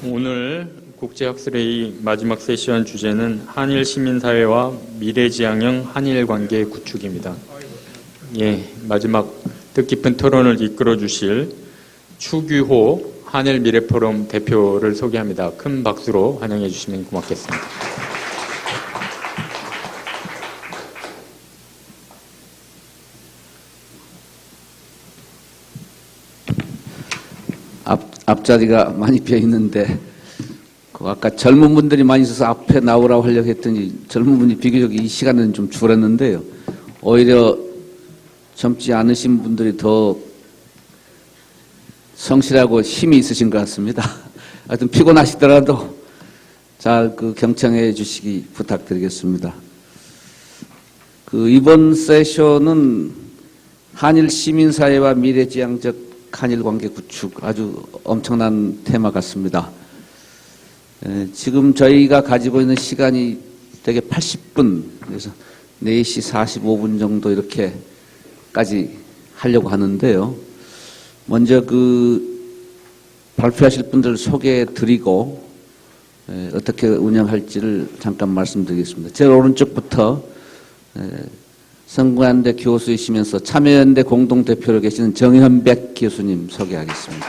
오늘 국제학술회의 마지막 세션 주제는 한일 시민사회와 미래지향형 한일 관계 구축입니다. 마지막 뜻깊은 토론을 이끌어 주실 추규호 한일 미래포럼 대표를 소개합니다. 큰 박수로 환영해 주시면 고맙겠습니다. 앞자리가 많이 비어 있는데 아까 젊은 분들이 많이 있어서 앞에 나오라고 하려고 했더니 젊은 분이 비교적 이 시간은 좀 줄었는데요. 오히려 젊지 않으신 분들이 더 성실하고 힘이 있으신 것 같습니다. 하여튼 피곤하시더라도 잘 경청해 주시기 부탁드리겠습니다. 이번 세션은 한일 시민사회와 미래지향적 한일 관계 구축, 아주 엄청난 테마 같습니다. 지금 저희가 가지고 있는 시간이 되게 80분, 그래서 4시 45분 정도 이렇게까지 하려고 하는데요. 먼저 발표하실 분들 소개해 드리고 어떻게 운영할지를 잠깐 말씀드리겠습니다. 제 오른쪽부터 성구한대 교수이시면서 참여연대 공동대표로 계시는 정현백 교수님 소개하겠습니다.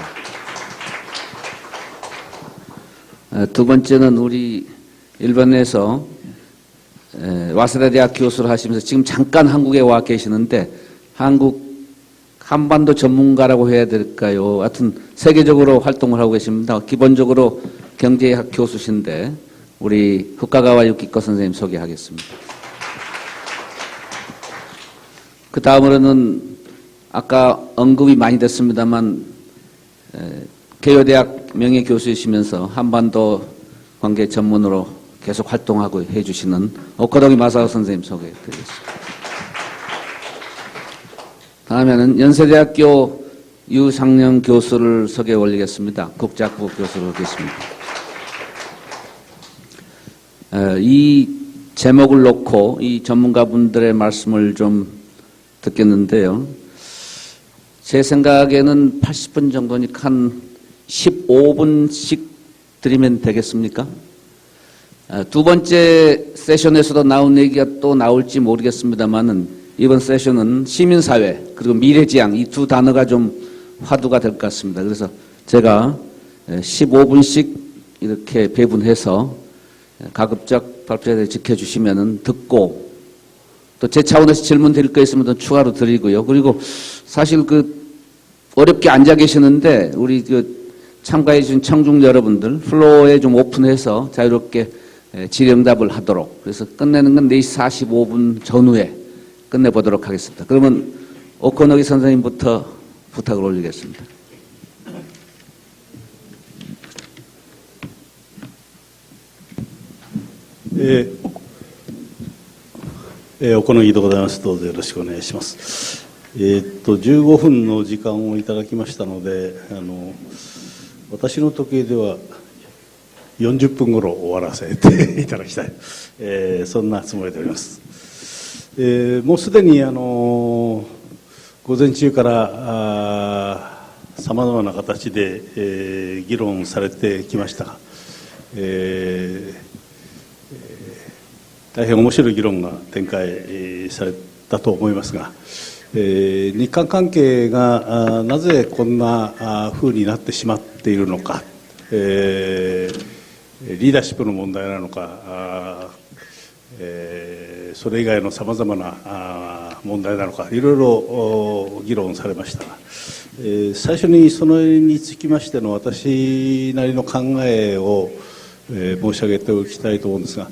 두 번째는 우리 일본에서 와세다 대학 교수를 하시면서 지금 잠깐 한국에 와 계시는데 한반도 전문가라고 해야 될까요? 하여튼 세계적으로 활동을 하고 계십니다. 기본적으로 경제학 교수신데 우리 후카가와 유키코 선생님 소개하겠습니다. 그 다음으로는 아까 언급이 많이 됐습니다만 개요대학 명예교수이시면서 한반도 관계 전문으로 계속 활동하고 해주시는 오코도기 마사오 선생님 소개해드리겠습니다. 다음에는 연세대학교 유상령 교수를 소개해 올리겠습니다. 국제학부 교수로 계십니다. 이 제목을 놓고 이 전문가분들의 말씀을 좀 듣겠는데요. 제 생각에는 80분 정도니까 한 15분씩 드리면 되겠습니까? 두 번째 세션에서도 나온 얘기가 또 나올지 모르겠습니다만은 이번 세션은 시민사회 그리고 미래지향 이 두 단어가 좀 화두가 될 것 같습니다. 그래서 제가 15분씩 이렇게 배분해서 가급적 발표자들 지켜주시면은 듣고 또 제 차원에서 질문 드릴 거 있으면 더 추가로 드리고요. 그리고 사실 어렵게 앉아 계시는데 우리 참가해 주신 청중 여러분들 플로어에 좀 오픈해서 자유롭게 질의응답을 하도록 그래서 끝내는 건 4시 45분 전후에 끝내보도록 하겠습니다. 그러면 오코노기 선생님부터 부탁을 올리겠습니다.お好みでございます。どうぞよろしくお願いします。15分の時間をいただきましたので、私の時計では40分頃終わらせていただきたい、そんなつもりでおります。もうすでに午前中からさまざまな形で、議論されてきましたが、大変面白い議論が展開されたと思いますが、日韓関係がなぜこんな風になってしまっているのか、リーダーシップの問題なのか、それ以外のさまざまな問題なのかいろいろ議論されましたが、最初にそのにつきましての私なりの考えを申し上げておきたいと思うんですが、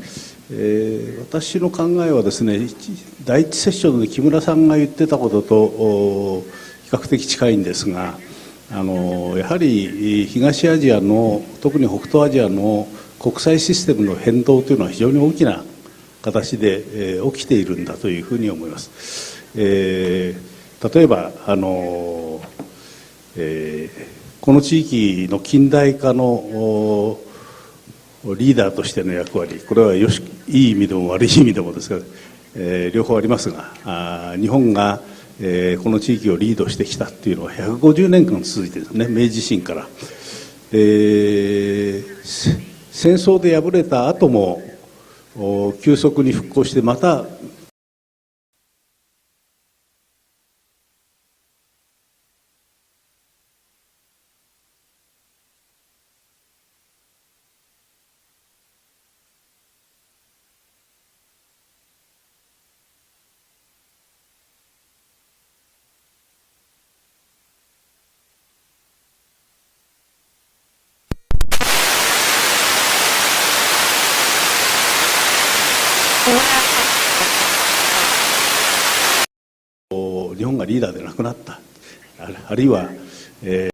私の考えはですね、第一セッションで木村さんが言ってたことと比較的近いんですが、やはり東アジアの特に北東アジアの国際システムの変動というのは非常に大きな形で起きているんだというふうに思います。例えばこの地域の近代化のリーダーとしての役割、これはいい意味でも悪い意味でもですが、両方ありますが、日本がこの地域をリードしてきたというのは150年間続いているんですね、明治維新から。戦争で敗れた後も急速に復興してまた日本がリーダーでなくなった、あるいは、で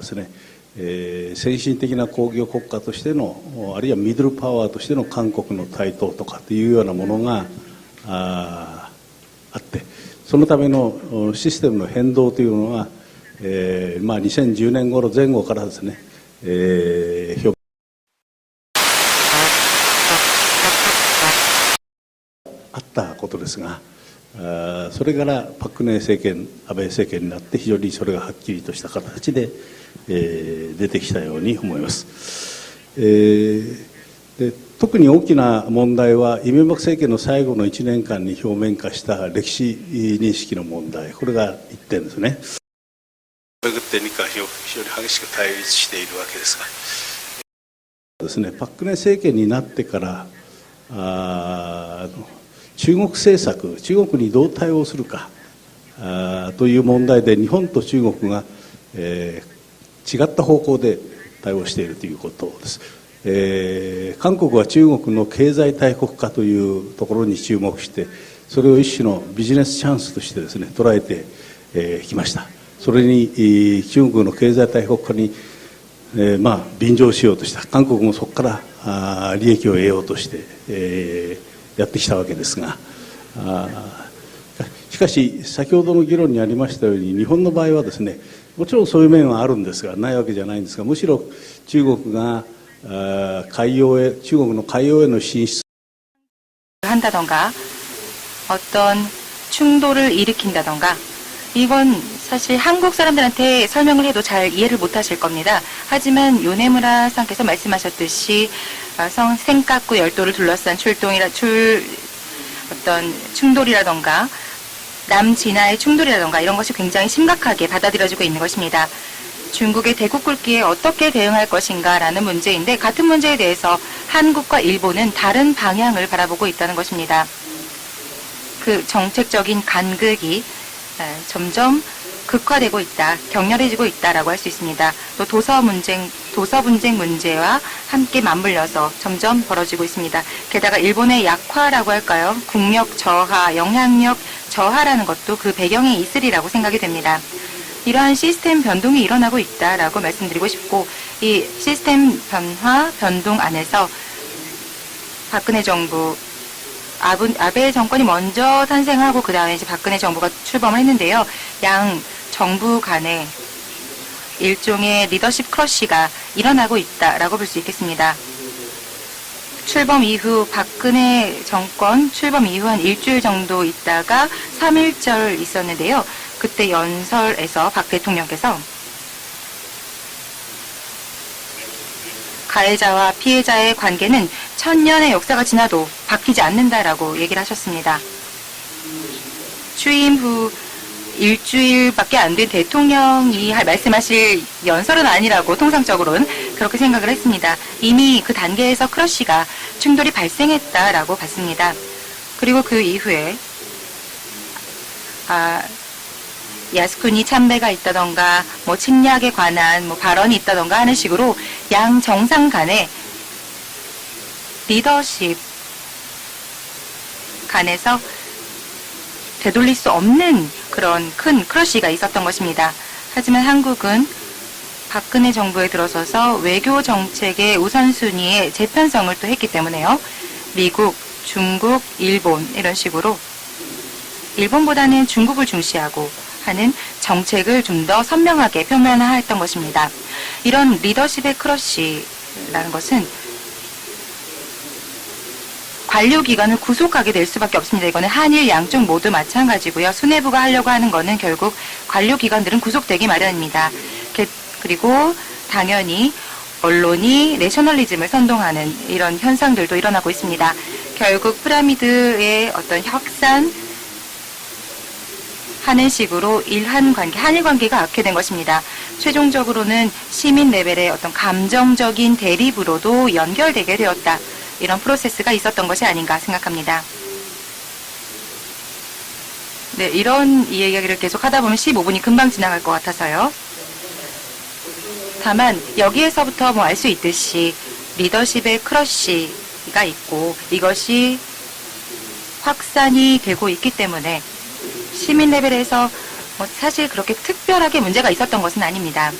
すね、先進的な工業国家としての、あるいはミドルパワーとしての韓国の台頭とかというようなものがあって、そのためのシステムの変動というのは、2010年頃前後からですね、あったことですが、それからパク・クネ政権、安倍政権になって非常にそれがはっきりとした形で、出てきたように思います。で特に大きな問題はイ・ミョンバク政権の最後の1年間に表面化した歴史認識の問題、これが一点ですね。めぐって日韓非常に激しく対立しているわけですがですね、パク・クネ政権になってから中国政策、中国にどう対応するかという問題で日本と中国が、違った方向で対応しているということです。韓国は中国の経済大国化というところに注目して、それを一種のビジネスチャンスとしてですね、捉えてきました。それに中国の経済大国化に、便乗しようとした。韓国もそこから利益を得ようとして、やってきたわけですが、しかし先ほどの議論にありましたように、日本の場合はですね、もちろんそういう面はあるんですが、ないわけじゃないんですが、むしろ中国が中国の海洋への進出한다던가 어떤 충돌을 일으킨다던가, 이건 사실 한국 사람들한테 설명을 해도 잘 이해를 못하실 겁니다. 하지만 요네무라 상께서 말씀하셨듯이 생가구 열도를 둘러싼 어떤 충돌이라던가 남진화의 충돌이라던가 이런 것이 굉장히 심각하게 받아들여지고 있는 것입니다. 중국의 대국 굴기에 어떻게 대응할 것인가라는 문제인데, 같은 문제에 대해서 한국과 일본은 다른 방향을 바라보고 있다는 것입니다. 그 정책적인 간극이 점점 극화되고 있다, 격렬해지고 있다라고 할 수 있습니다. 또 도서 분쟁 문제와 함께 맞물려서 점점 벌어지고 있습니다. 게다가 일본의 약화라고 할까요? 국력 저하, 영향력 저하라는 것도 그 배경에 있으리라고 생각이 됩니다. 이러한 시스템 변동이 일어나고 있다라고 말씀드리고 싶고, 이 시스템 변동 안에서 박근혜 정부, 아베 정권이 먼저 탄생하고 그 다음에 이제 박근혜 정부가 출범을 했는데요. 양 정부 간에 일종의 리더십 크러쉬가 일어나고 있다라고 볼 수 있겠습니다. 출범 이후 박근혜 정권 출범 이후 한 일주일 정도 있다가 3.1절 있었는데요. 그때 연설에서 박 대통령께서 가해자와 피해자의 관계는 1000년의 역사가 지나도 바뀌지 않는다라고 얘기를 하셨습니다. 취임 후 일주일밖에 안 된 대통령이 말씀하실 연설은 아니라고 통상적으로는 그렇게 생각을 했습니다. 이미 그 단계에서 크러쉬가 충돌이 발생했다라고 봤습니다. 그리고 그 이후에 야스쿠니 참배가 있다던가 침략에 관한 발언이 있다던가 하는 식으로 양 정상 간의 리더십 간에서 되돌릴 수 없는 그런 큰 크러쉬가 있었던 것입니다. 하지만 한국은 박근혜 정부에 들어서서 외교 정책의 우선순위에 재편성을 또 했기 때문에요. 미국, 중국, 일본 이런 식으로 일본보다는 중국을 중시하고 하는 정책을 좀 더 선명하게 표면화했던 것입니다. 이런 리더십의 크러쉬라는 것은 관료기관을 구속하게 될 수밖에 없습니다. 이거는 한일 양쪽 모두 마찬가지고요. 수뇌부가 하려고 하는 거는 결국 관료기관들은 구속되기 마련입니다. 그리고 당연히 언론이 내셔널리즘을 선동하는 이런 현상들도 일어나고 있습니다. 결국 피라미드의 어떤 확산 하는 식으로 한일 관계가 악화된 것입니다. 최종적으로는 시민 레벨의 어떤 감정적인 대립으로도 연결되게 되었다. 이런 프로세스가 있었던 것이 아닌가 생각합니다. 네, 이런 이야기를 계속 하다 보면 15분이 금방 지나갈 것 같아서요. 다만 여기에서부터 뭐 알 수 있듯이 리더십의 크러쉬가 있고 이것이 확산이 되고 있기 때문에 시민 레벨에서 뭐 사실 그렇게 특별하게 문제가 있었던 것은 아닙니다.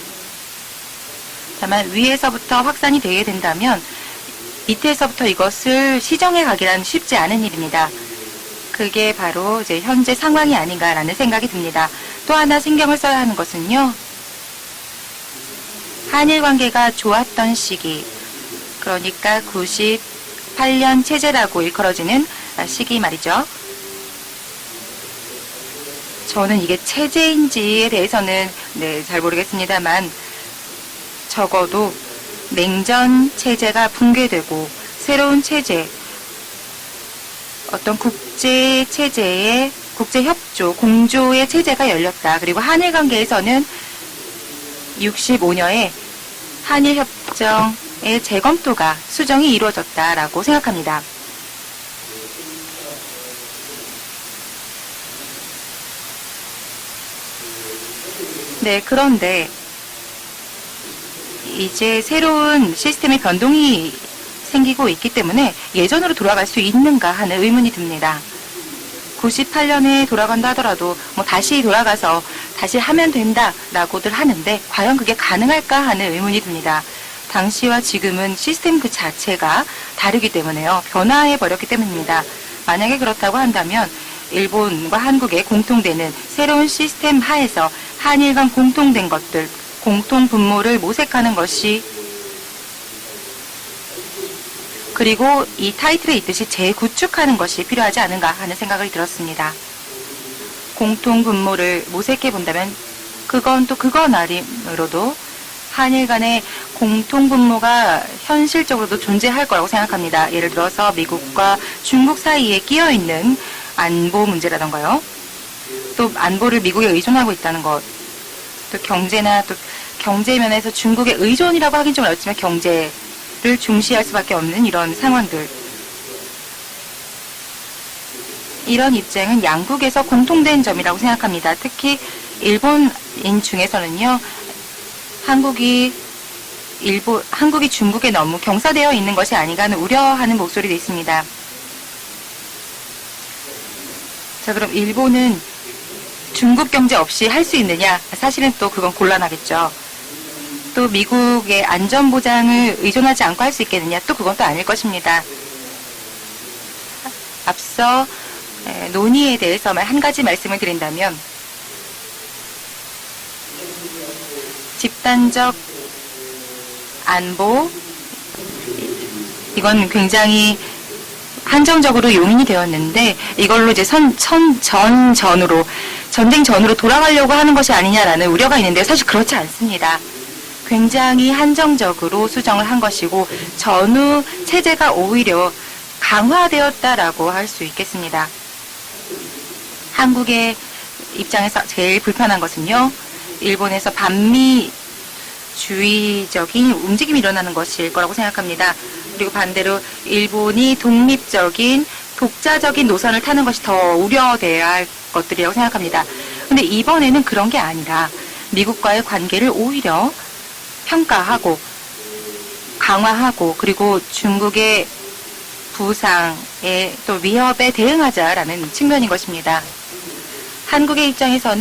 다만 위에서부터 확산이 되게 된다면 밑에서부터 이것을 시정해 가기란 쉽지 않은 일입니다. 그게 바로 이제 현재 상황이 아닌가라는 생각이 듭니다. 또 하나 신경을 써야 하는 것은요. 한일 관계가 좋았던 시기, 그러니까 98년 체제라고 일컬어지는 시기 말이죠. 저는 이게 체제인지에 대해서는 잘 모르겠습니다만 적어도 냉전 체제가 붕괴되고 새로운 체제, 어떤 국제 체제의 국제 협조, 공조의 체제가 열렸다. 그리고 한일 관계에서는 65년에 한일 협정의 재검토가 수정이 이루어졌다라고 생각합니다. 네, 그런데 이제 새로운 시스템의 변동이 생기고 있기 때문에 예전으로 돌아갈 수 있는가 하는 의문이 듭니다. 98년에 돌아간다 하더라도 뭐 다시 돌아가서 다시 하면 된다라고들 하는데 과연 그게 가능할까 하는 의문이 듭니다. 당시와 지금은 시스템 그 자체가 다르기 때문에요. 변화해 버렸기 때문입니다. 만약에 그렇다고 한다면 일본과 한국의 공통되는 새로운 시스템 하에서 한일 간 공통된 것들, 공통 분모를 모색하는 것이 그리고 이 타이틀에 있듯이 재구축하는 것이 필요하지 않은가 하는 생각을 들었습니다. 공통 분모를 모색해 본다면 그건 또 그거 나름으로도 한일 간의 공통 분모가 현실적으로도 존재할 거라고 생각합니다. 예를 들어서 미국과 중국 사이에 끼어 있는 안보 문제라던가요. 또 안보를 미국에 의존하고 있다는 것. 또 경제나 또 경제 면에서 중국의 의존이라고 하긴 좀 어렵지만 경제를 중시할 수밖에 없는 이런 상황들. 이런 입장은 양국에서 공통된 점이라고 생각합니다. 특히 일본인 중에서는요. 한국이 중국에 너무 경사되어 있는 것이 아닌가 하는 우려하는 목소리도 있습니다. 자, 그럼 일본은 중국 경제 없이 할 수 있느냐? 사실은 또 그건 곤란하겠죠. 또 미국의 안전보장을 의존하지 않고 할 수 있겠느냐? 또 그건 또 아닐 것입니다. 앞서 논의에 대해서만 한 가지 말씀을 드린다면 집단적 안보, 이건 굉장히 한정적으로 용인이 되었는데 이걸로 이제 전쟁 전으로 돌아가려고 하는 것이 아니냐라는 우려가 있는데 사실 그렇지 않습니다. 굉장히 한정적으로 수정을 한 것이고 전후 체제가 오히려 강화되었다라고 할 수 있겠습니다. 한국의 입장에서 제일 불편한 것은요. 일본에서 반미주의적인 움직임이 일어나는 것일 거라고 생각합니다. 그리고 반대로 일본이 독립적인 독자적인 노선을 타는 것이 더 우려돼야 할 것들이라고 생각합니다. 그런데 이번에는 그런 게 아니라 미국과의 관계를 오히려 평가하고 강화하고 그리고 중국의 부상에 또 위협에 대응하자라는 측면인 것입니다. 한국의 입장에서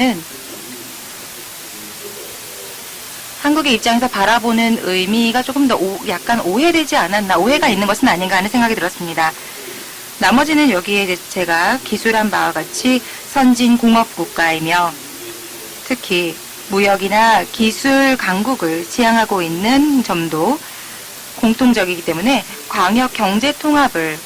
바라보는 의미가 조금 더 약간 오해되지 않았나, 오해가 있는 것은 아닌가 하는 생각이 들었습니다. 나머지는 여기에 이제 제가 기술한 바와 같이 선진공업 국가이며 특히 무역이나 기술 강국을 지향하고 있는 점도 공통적이기 때문에 광역 경제 통합을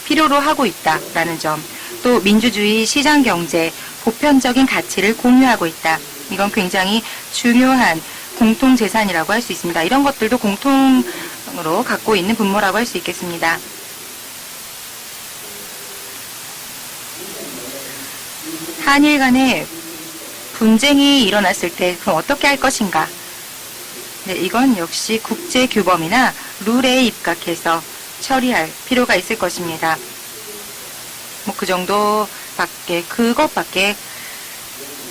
필요로 하고 있다라는 점, 또 민주주의 시장 경제, 보편적인 가치를 공유하고 있다. 이건 굉장히 중요한 공통 재산이라고 할 수 있습니다. 이런 것들도 공통으로 갖고 있는 분모라고 할 수 있겠습니다. 한일 간에 분쟁이 일어났을 때 그럼 어떻게 할 것인가? 네, 이건 역시 국제규범이나 룰에 입각해서 처리할 필요가 있을 것입니다. 뭐 그 정도밖에, 그것밖에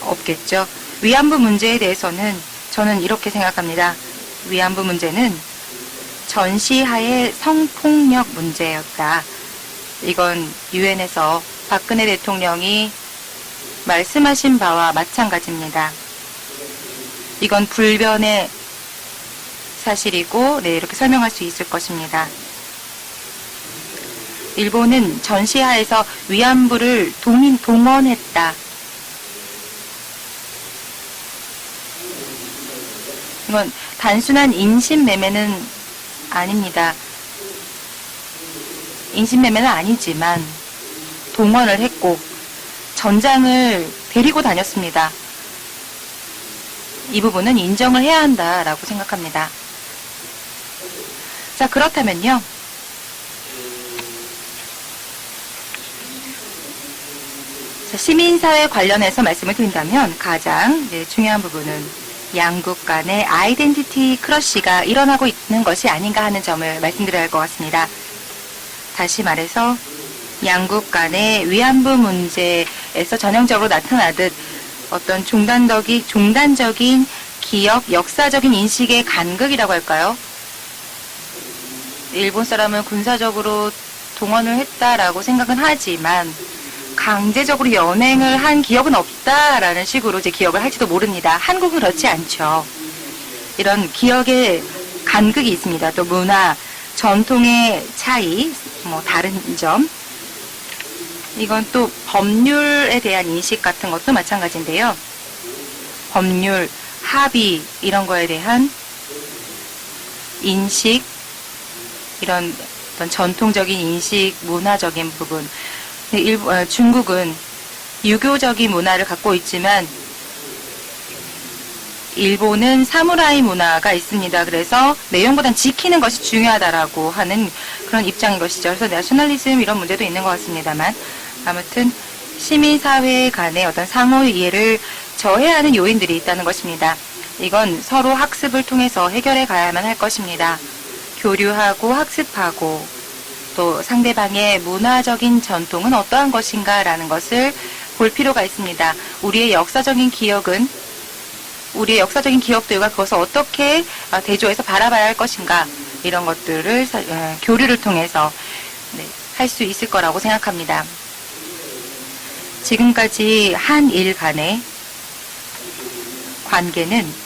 없겠죠. 위안부 문제에 대해서는 저는 이렇게 생각합니다. 위안부 문제는 전시하의 성폭력 문제였다. 이건 유엔에서 박근혜 대통령이 말씀하신 바와 마찬가지입니다. 이건 불변의 사실이고, 네, 이렇게 설명할 수 있을 것입니다. 일본은 전시하에서 위안부를 동원했다. 이건 단순한 인신매매는 아닙니다. 인신매매는 아니지만 동원을 했고 전장을 데리고 다녔습니다. 이 부분은 인정을 해야 한다라고 생각합니다. 자, 그렇다면요. 자, 시민사회 관련해서 말씀을 드린다면 가장 중요한 부분은 양국 간의 아이덴티티 크러쉬가 일어나고 있는 것이 아닌가 하는 점을 말씀드려야 할 것 같습니다. 다시 말해서 양국 간의 위안부 문제에서 전형적으로 나타나듯 어떤 종단적인 기억, 역사적인 인식의 간극이라고 할까요? 일본 사람은 군사적으로 동원을 했다라고 생각은 하지만 강제적으로 연행을 한 기억은 없다라는 식으로 제 기억을 할지도 모릅니다. 한국은 그렇지 않죠. 이런 기억의 간극이 있습니다. 또 문화, 전통의 차이, 뭐 다른 점. 이건 또 법률에 대한 인식 같은 것도 마찬가지인데요. 법률, 합의 이런 거에 대한 인식, 이런 어떤 전통적인 인식, 문화적인 부분. 중국은 유교적인 문화를 갖고 있지만 일본은 사무라이 문화가 있습니다. 그래서 내용보단 지키는 것이 중요하다라고 하는 그런 입장인 것이죠. 그래서 내셔널리즘 이런 문제도 있는 것 같습니다만 아무튼 시민사회 간의 어떤 상호 이해를 저해하는 요인들이 있다는 것입니다. 이건 서로 학습을 통해서 해결해 가야만 할 것입니다. 교류하고 학습하고 또 상대방의 문화적인 전통은 어떠한 것인가라는 것을 볼 필요가 있습니다. 우리의 역사적인 기억들과 그것을 어떻게 대조해서 바라봐야 할 것인가 이런 것들을 교류를 통해서 할 수 있을 거라고 생각합니다. 지금까지 한일 간의 관계는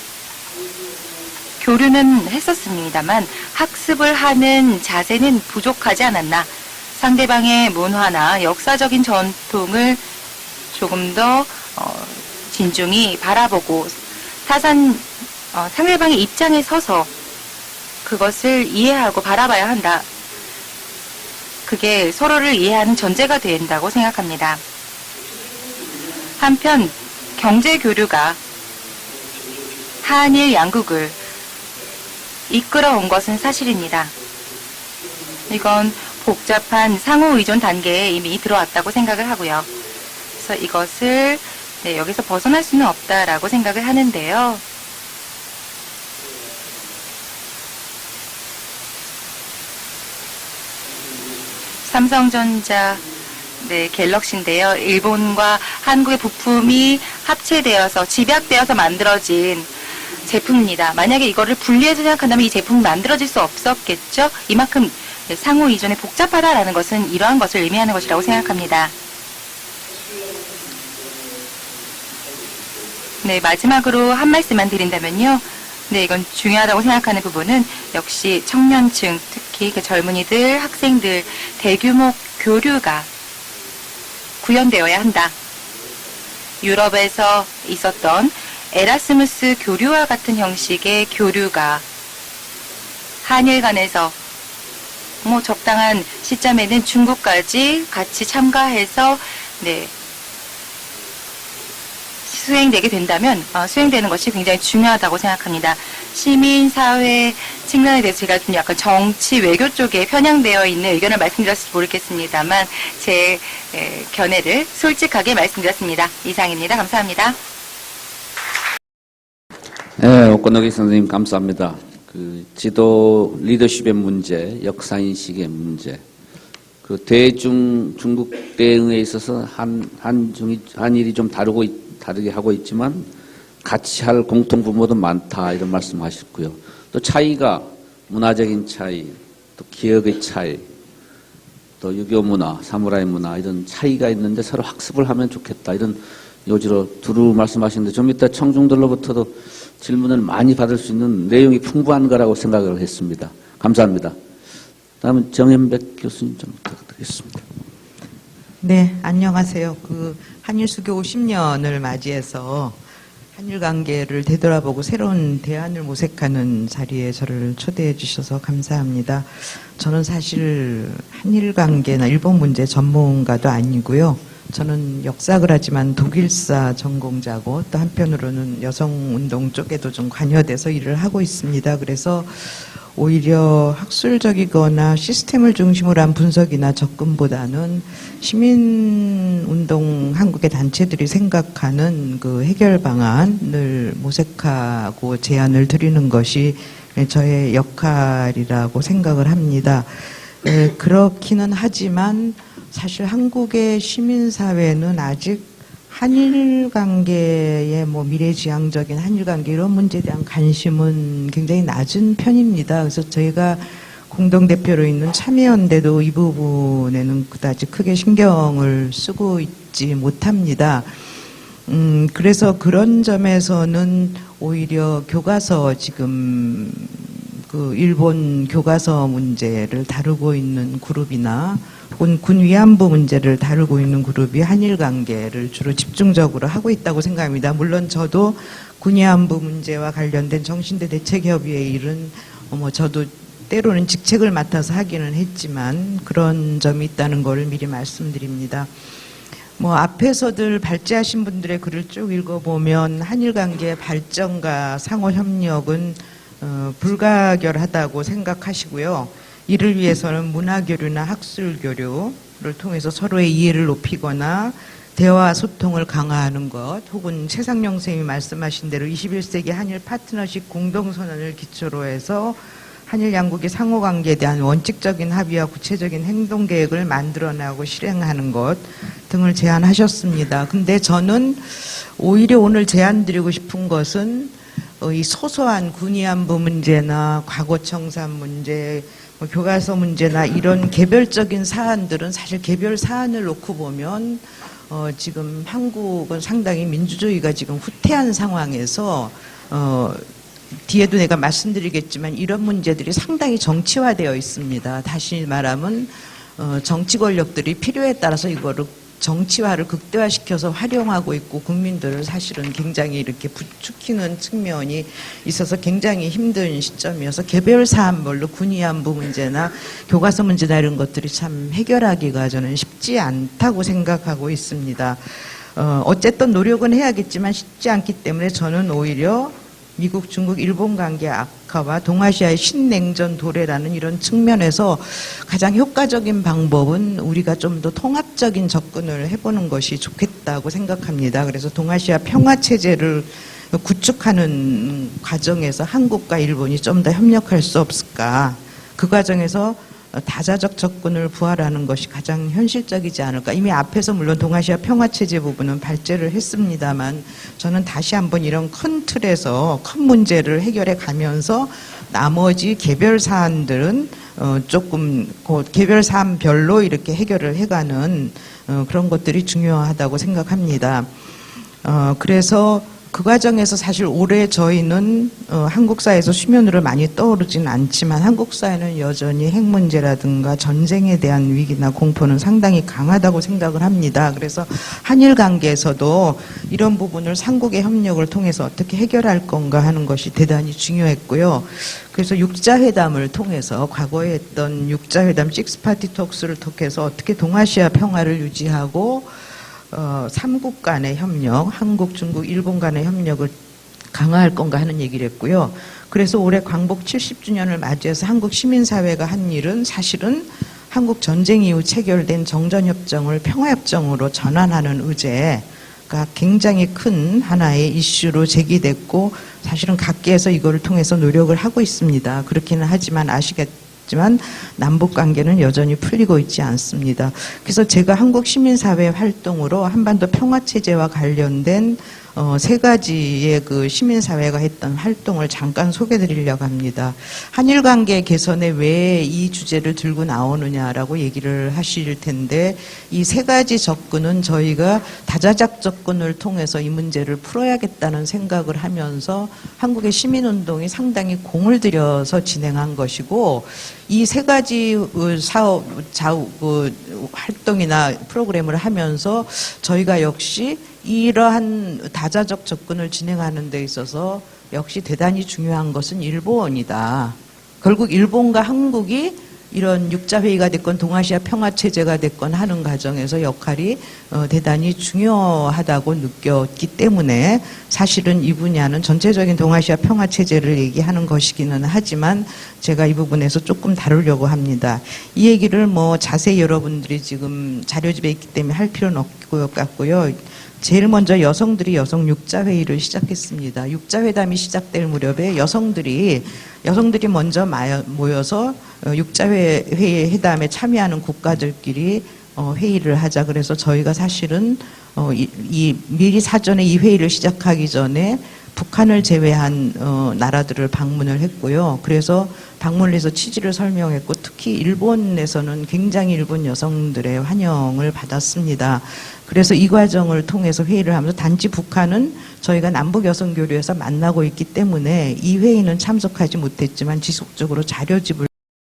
교류는 했었습니다만 학습을 하는 자세는 부족하지 않았나. 상대방의 문화나 역사적인 전통을 조금 더 진중히 바라보고 상대방의 입장에 서서 그것을 이해하고 바라봐야 한다. 그게 서로를 이해하는 전제가 된다고 생각합니다. 한편 경제 교류가 한일 양국을 이끌어온 것은 사실입니다. 이건 복잡한 상호 의존 단계에 이미 들어왔다고 생각을 하고요. 그래서 이것을 여기서 벗어날 수는 없다라고 생각을 하는데요. 삼성전자 갤럭시인데요. 일본과 한국의 부품이 합체되어서 집약되어서 만들어진 제품입니다. 만약에 이거를 분리해서 생각한다면 이 제품이 만들어질 수 없었겠죠? 이만큼 상호 이전에 복잡하다라는 것은 이러한 것을 의미하는 것이라고 생각합니다. 네, 마지막으로 한 말씀만 드린다면요. 네, 이건 중요하다고 생각하는 부분은 역시 청년층, 특히 그 젊은이들, 학생들, 대규모 교류가 구현되어야 한다. 유럽에서 있었던 에라스무스 교류와 같은 형식의 교류가 한일 간에서 적당한 시점에는 중국까지 같이 참가해서 수행되게 된다면 수행되는 것이 굉장히 중요하다고 생각합니다. 시민사회 측면에 대해서 제가 좀 약간 정치 외교 쪽에 편향되어 있는 의견을 말씀드렸을지 모르겠습니다만 제 견해를 솔직하게 말씀드렸습니다. 이상입니다. 감사합니다. 네, 오건너기 선생님 감사합니다. 그 지도 리더십의 문제, 역사인식의 문제, 그 중국 대응에 있어서 한일이 좀 다르게 하고 있지만 같이 할 공통 부모도 많다 이런 말씀하셨고요. 또 차이가 문화적인 차이, 또 기억의 차이, 또 유교 문화, 사무라이 문화 이런 차이가 있는데 서로 학습을 하면 좋겠다 이런 요지로 두루 말씀하시는데 좀 이따 청중들로부터도 질문을 많이 받을 수 있는 내용이 풍부한 거라고 생각을 했습니다. 감사합니다. 다음은 정현백 교수님 좀 부탁드리겠습니다. 네, 안녕하세요. 한일 수교 50년을 맞이해서 한일 관계를 되돌아보고 새로운 대안을 모색하는 자리에 저를 초대해 주셔서 감사합니다. 저는 사실 한일 관계나 일본 문제 전문가도 아니고요. 저는 역사학을 하지만 독일사 전공자고 또 한편으로는 여성운동 쪽에도 좀 관여돼서 일을 하고 있습니다. 그래서 오히려 학술적이거나 시스템을 중심으로 한 분석이나 접근보다는 시민운동 한국의 단체들이 생각하는 그 해결 방안을 모색하고 제안을 드리는 것이 저의 역할이라고 생각을 합니다. 그렇기는 하지만 사실 한국의 시민사회는 아직 한일 관계의 미래지향적인 한일 관계 이런 문제에 대한 관심은 굉장히 낮은 편입니다. 그래서 저희가 공동대표로 있는 참여연대도 이 부분에는 그다지 크게 신경을 쓰고 있지 못합니다. 그래서 그런 점에서는 오히려 교과서 지금 그 일본 교과서 문제를 다루고 있는 그룹이나 혹은 군 위안부 문제를 다루고 있는 그룹이 한일 관계를 주로 집중적으로 하고 있다고 생각합니다. 물론 저도 군 위안부 문제와 관련된 정신대 대책협의회 일은 저도 때로는 직책을 맡아서 하기는 했지만 그런 점이 있다는 걸 미리 말씀드립니다. 앞에서들 발제하신 분들의 글을 쭉 읽어보면 한일 관계의 발전과 상호 협력은 불가결하다고 생각하시고요. 이를 위해서는 문화교류나 학술교류를 통해서 서로의 이해를 높이거나 대화 소통을 강화하는 것, 혹은 최상영 선생님이 말씀하신 대로 21세기 한일 파트너십 공동선언을 기초로 해서 한일 양국의 상호관계에 대한 원칙적인 합의와 구체적인 행동계획을 만들어내고 실행하는 것 등을 제안하셨습니다. 근데 저는 오히려 오늘 제안드리고 싶은 것은 이 소소한 군위안부 문제나 과거청산 문제, 교과서 문제나 이런 개별적인 사안들은 사실 개별 사안을 놓고 보면 지금 한국은 상당히 민주주의가 지금 후퇴한 상황에서 뒤에도 내가 말씀드리겠지만 이런 문제들이 상당히 정치화되어 있습니다. 다시 말하면 정치 권력들이 필요에 따라서 이거를 정치화를 극대화시켜서 활용하고 있고 국민들을 사실은 굉장히 이렇게 부추기는 측면이 있어서 굉장히 힘든 시점이어서 개별 사안별로 군위안부 문제나 교과서 문제나 이런 것들이 참 해결하기가 저는 쉽지 않다고 생각하고 있습니다. 어쨌든 노력은 해야겠지만 쉽지 않기 때문에 저는 오히려 미국, 중국, 일본 관계 악화와 동아시아의 신냉전 도래라는 이런 측면에서 가장 효과적인 방법은 우리가 좀 더 통합적인 접근을 해보는 것이 좋겠다고 생각합니다. 그래서 동아시아 평화체제를 구축하는 과정에서 한국과 일본이 좀 더 협력할 수 없을까. 그 과정에서 다자적 접근을 부활하는 것이 가장 현실적이지 않을까. 이미 앞에서 물론 동아시아 평화체제 부분은 발제를 했습니다만 저는 다시 한번 이런 큰 틀에서 큰 문제를 해결해 가면서 나머지 개별 사안들은 조금 개별 사안별로 이렇게 해결을 해가는 그런 것들이 중요하다고 생각합니다. 그래서 그 과정에서 사실 올해 저희는 한국사에서 수면으로 많이 떠오르진 않지만 한국사에는 여전히 핵 문제라든가 전쟁에 대한 위기나 공포는 상당히 강하다고 생각을 합니다. 그래서 한일 관계에서도 이런 부분을 삼국의 협력을 통해서 어떻게 해결할 건가 하는 것이 대단히 중요했고요. 그래서 육자회담을 통해서 과거에 했던 육자회담 식스파티 톡스를 통해서 어떻게 동아시아 평화를 유지하고 삼국 간의 협력, 한국, 중국, 일본 간의 협력을 강화할 건가 하는 얘기를 했고요. 그래서 올해 광복 70주년을 맞이해서 한국 시민사회가 한 일은 사실은 한국 전쟁 이후 체결된 정전협정을 평화협정으로 전환하는 의제가 굉장히 큰 하나의 이슈로 제기됐고 사실은 각계에서 이거를 통해서 노력을 하고 있습니다. 그렇기는 하지만 아시겠지만 남북 관계는 여전히 풀리고 있지 않습니다. 그래서 제가 한국 시민사회 활동으로 한반도 평화체제와 관련된 세 가지의 그 시민사회가 했던 활동을 잠깐 소개드리려고 합니다. 한일 관계 개선에 왜 이 주제를 들고 나오느냐라고 얘기를 하실 텐데 이 세 가지 접근은 저희가 다자작 접근을 통해서 이 문제를 풀어야겠다는 생각을 하면서 한국의 시민운동이 상당히 공을 들여서 진행한 것이고 이 세 가지 사업, 활동이나 프로그램을 하면서 저희가 역시 이러한 다자적 접근을 진행하는 데 있어서 역시 대단히 중요한 것은 일본이다. 결국 일본과 한국이 이런 육자회의가 됐건 동아시아 평화체제가 됐건 하는 과정에서 역할이 대단히 중요하다고 느꼈기 때문에 사실은 이 분야는 전체적인 동아시아 평화체제를 얘기하는 것이기는 하지만 제가 이 부분에서 조금 다루려고 합니다. 이 얘기를 뭐 자세히 여러분들이 지금 자료집에 있기 때문에 할 필요는 없을 것 같고요. 제일 먼저 여성들이 여성 육자회의를 시작했습니다. 육자회담이 시작될 무렵에 여성들이 먼저 모여서 육자회담에 참여하는 국가들끼리 회의를 하자. 그래서 저희가 사실은 미리 사전에 이 회의를 시작하기 전에 북한을 제외한 나라들을 방문을 했고요. 그래서 방문을 해서 취지를 설명했고 특히 일본에서는 굉장히 일본 여성들의 환영을 받았습니다. 그래서 이 과정을 통해서 회의를 하면서 단지 북한은 저희가 남북여성교류에서 만나고 있기 때문에 이 회의는 참석하지 못했지만 지속적으로 자료집을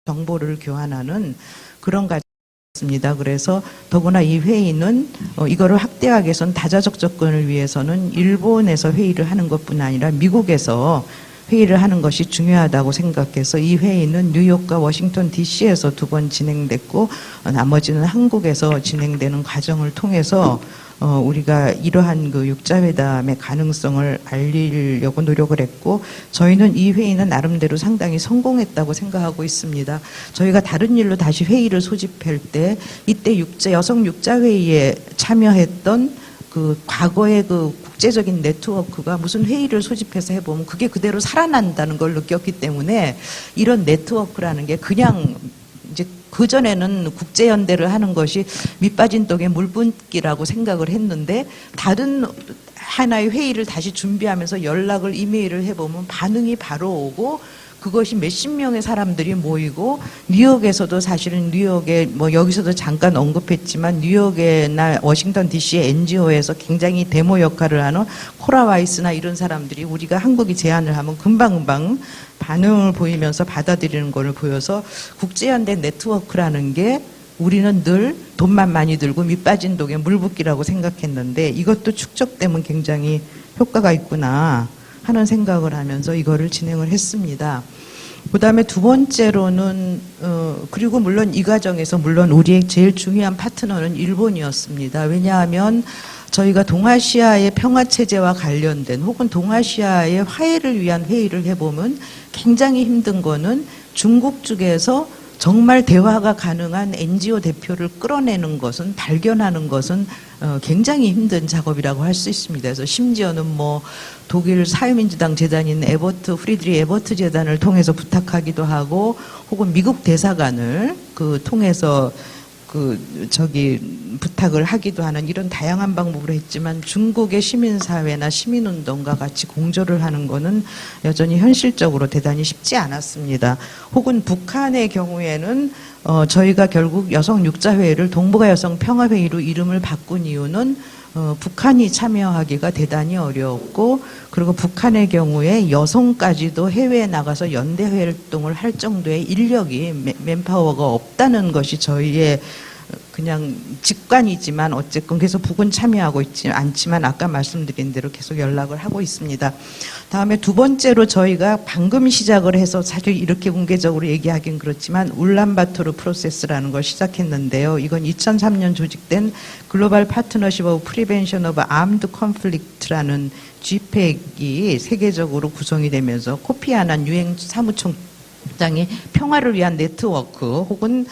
정보를 교환하는 그런 과정이었습니다. 그래서 더구나 이 회의는 이거를 확대하기 위해서는 다자적 접근을 위해서는 일본에서 회의를 하는 것뿐 아니라 미국에서 회의를 하는 것이 중요하다고 생각해서 이 회의는 뉴욕과 워싱턴 DC에서 2번 진행됐고 나머지는 한국에서 진행되는 과정을 통해서 우리가 이러한 그 육자회담의 가능성을 알리려고 노력을 했고 저희는 이 회의는 나름대로 상당히 성공했다고 생각하고 있습니다. 저희가 다른 일로 다시 회의를 소집할 때 이때 여성 육자회의에 참여했던 그 과거의 그 국제적인 네트워크가 무슨 회의를 소집해서 해보면 그게 그대로 살아난다는 걸 느꼈기 때문에 이런 네트워크라는 게 그냥 이제 그전에는 국제연대를 하는 것이 밑빠진 떡에 물 붓기라고 생각을 했는데 다른 하나의 회의를 다시 준비하면서 연락을 이메일을 해보면 반응이 바로 오고 그것이 몇십 명의 사람들이 모이고 뉴욕에서도 사실은 뉴욕에 뭐 여기서도 잠깐 언급했지만 뉴욕이나 워싱턴 DC의 NGO에서 굉장히 데모 역할을 하는 코라 와이스나 이런 사람들이 우리가 한국이 제안을 하면 금방금방 반응을 보이면서 받아들이는 것을 보여서 국제연대 네트워크라는 게 우리는 늘 돈만 많이 들고 밑빠진 독에 물 붓기라고 생각했는데 이것도 축적되면 굉장히 효과가 있구나 하는 생각을 하면서 이거를 진행을 했습니다. 그 다음에 두 번째로는 그리고 물론 이 과정에서 물론 우리의 제일 중요한 파트너는 일본이었습니다. 왜냐하면 저희가 동아시아의 평화체제와 관련된 혹은 동아시아의 화해를 위한 회의를 해보면 굉장히 힘든 거는 중국 쪽에서 정말 대화가 가능한 NGO 대표를 끌어내는 것은 발견하는 것은 굉장히 힘든 작업이라고 할 수 있습니다. 그래서 심지어는 뭐 독일 사회민주당 재단인 프리드리 에버트 재단을 통해서 부탁하기도 하고 혹은 미국 대사관을 통해서 부탁을 하기도 하는 이런 다양한 방법으로 했지만 중국의 시민사회나 시민운동과 같이 공조를 하는 것은 여전히 현실적으로 대단히 쉽지 않았습니다. 혹은 북한의 경우에는 저희가 결국 여성 육자회의를 동북아 여성 평화회의로 이름을 바꾼 이유는 북한이 참여하기가 대단히 어려웠고 그리고 북한의 경우에 여성까지도 해외에 나가서 연대 활동을 할 정도의 인력이 맨파워가 없다는 것이 저희의 그냥 직관이지만 어쨌건 그래서 북은 참여하고 있지 않지만 아까 말씀드린 대로 계속 연락을 하고 있습니다. 다음에 두 번째로 저희가 방금 시작을 해서 사실 이렇게 공개적으로 얘기하긴 그렇지만 울란바토르 프로세스라는 걸 시작했는데요. 이건 2003년 조직된 글로벌 파트너십 오브 프리벤션 오브 아임드 컨플릭트라는 GPEC이 세계적으로 구성이 되면서 코피 아난 유엔 사무총장이 평화를 위한 네트워크 혹은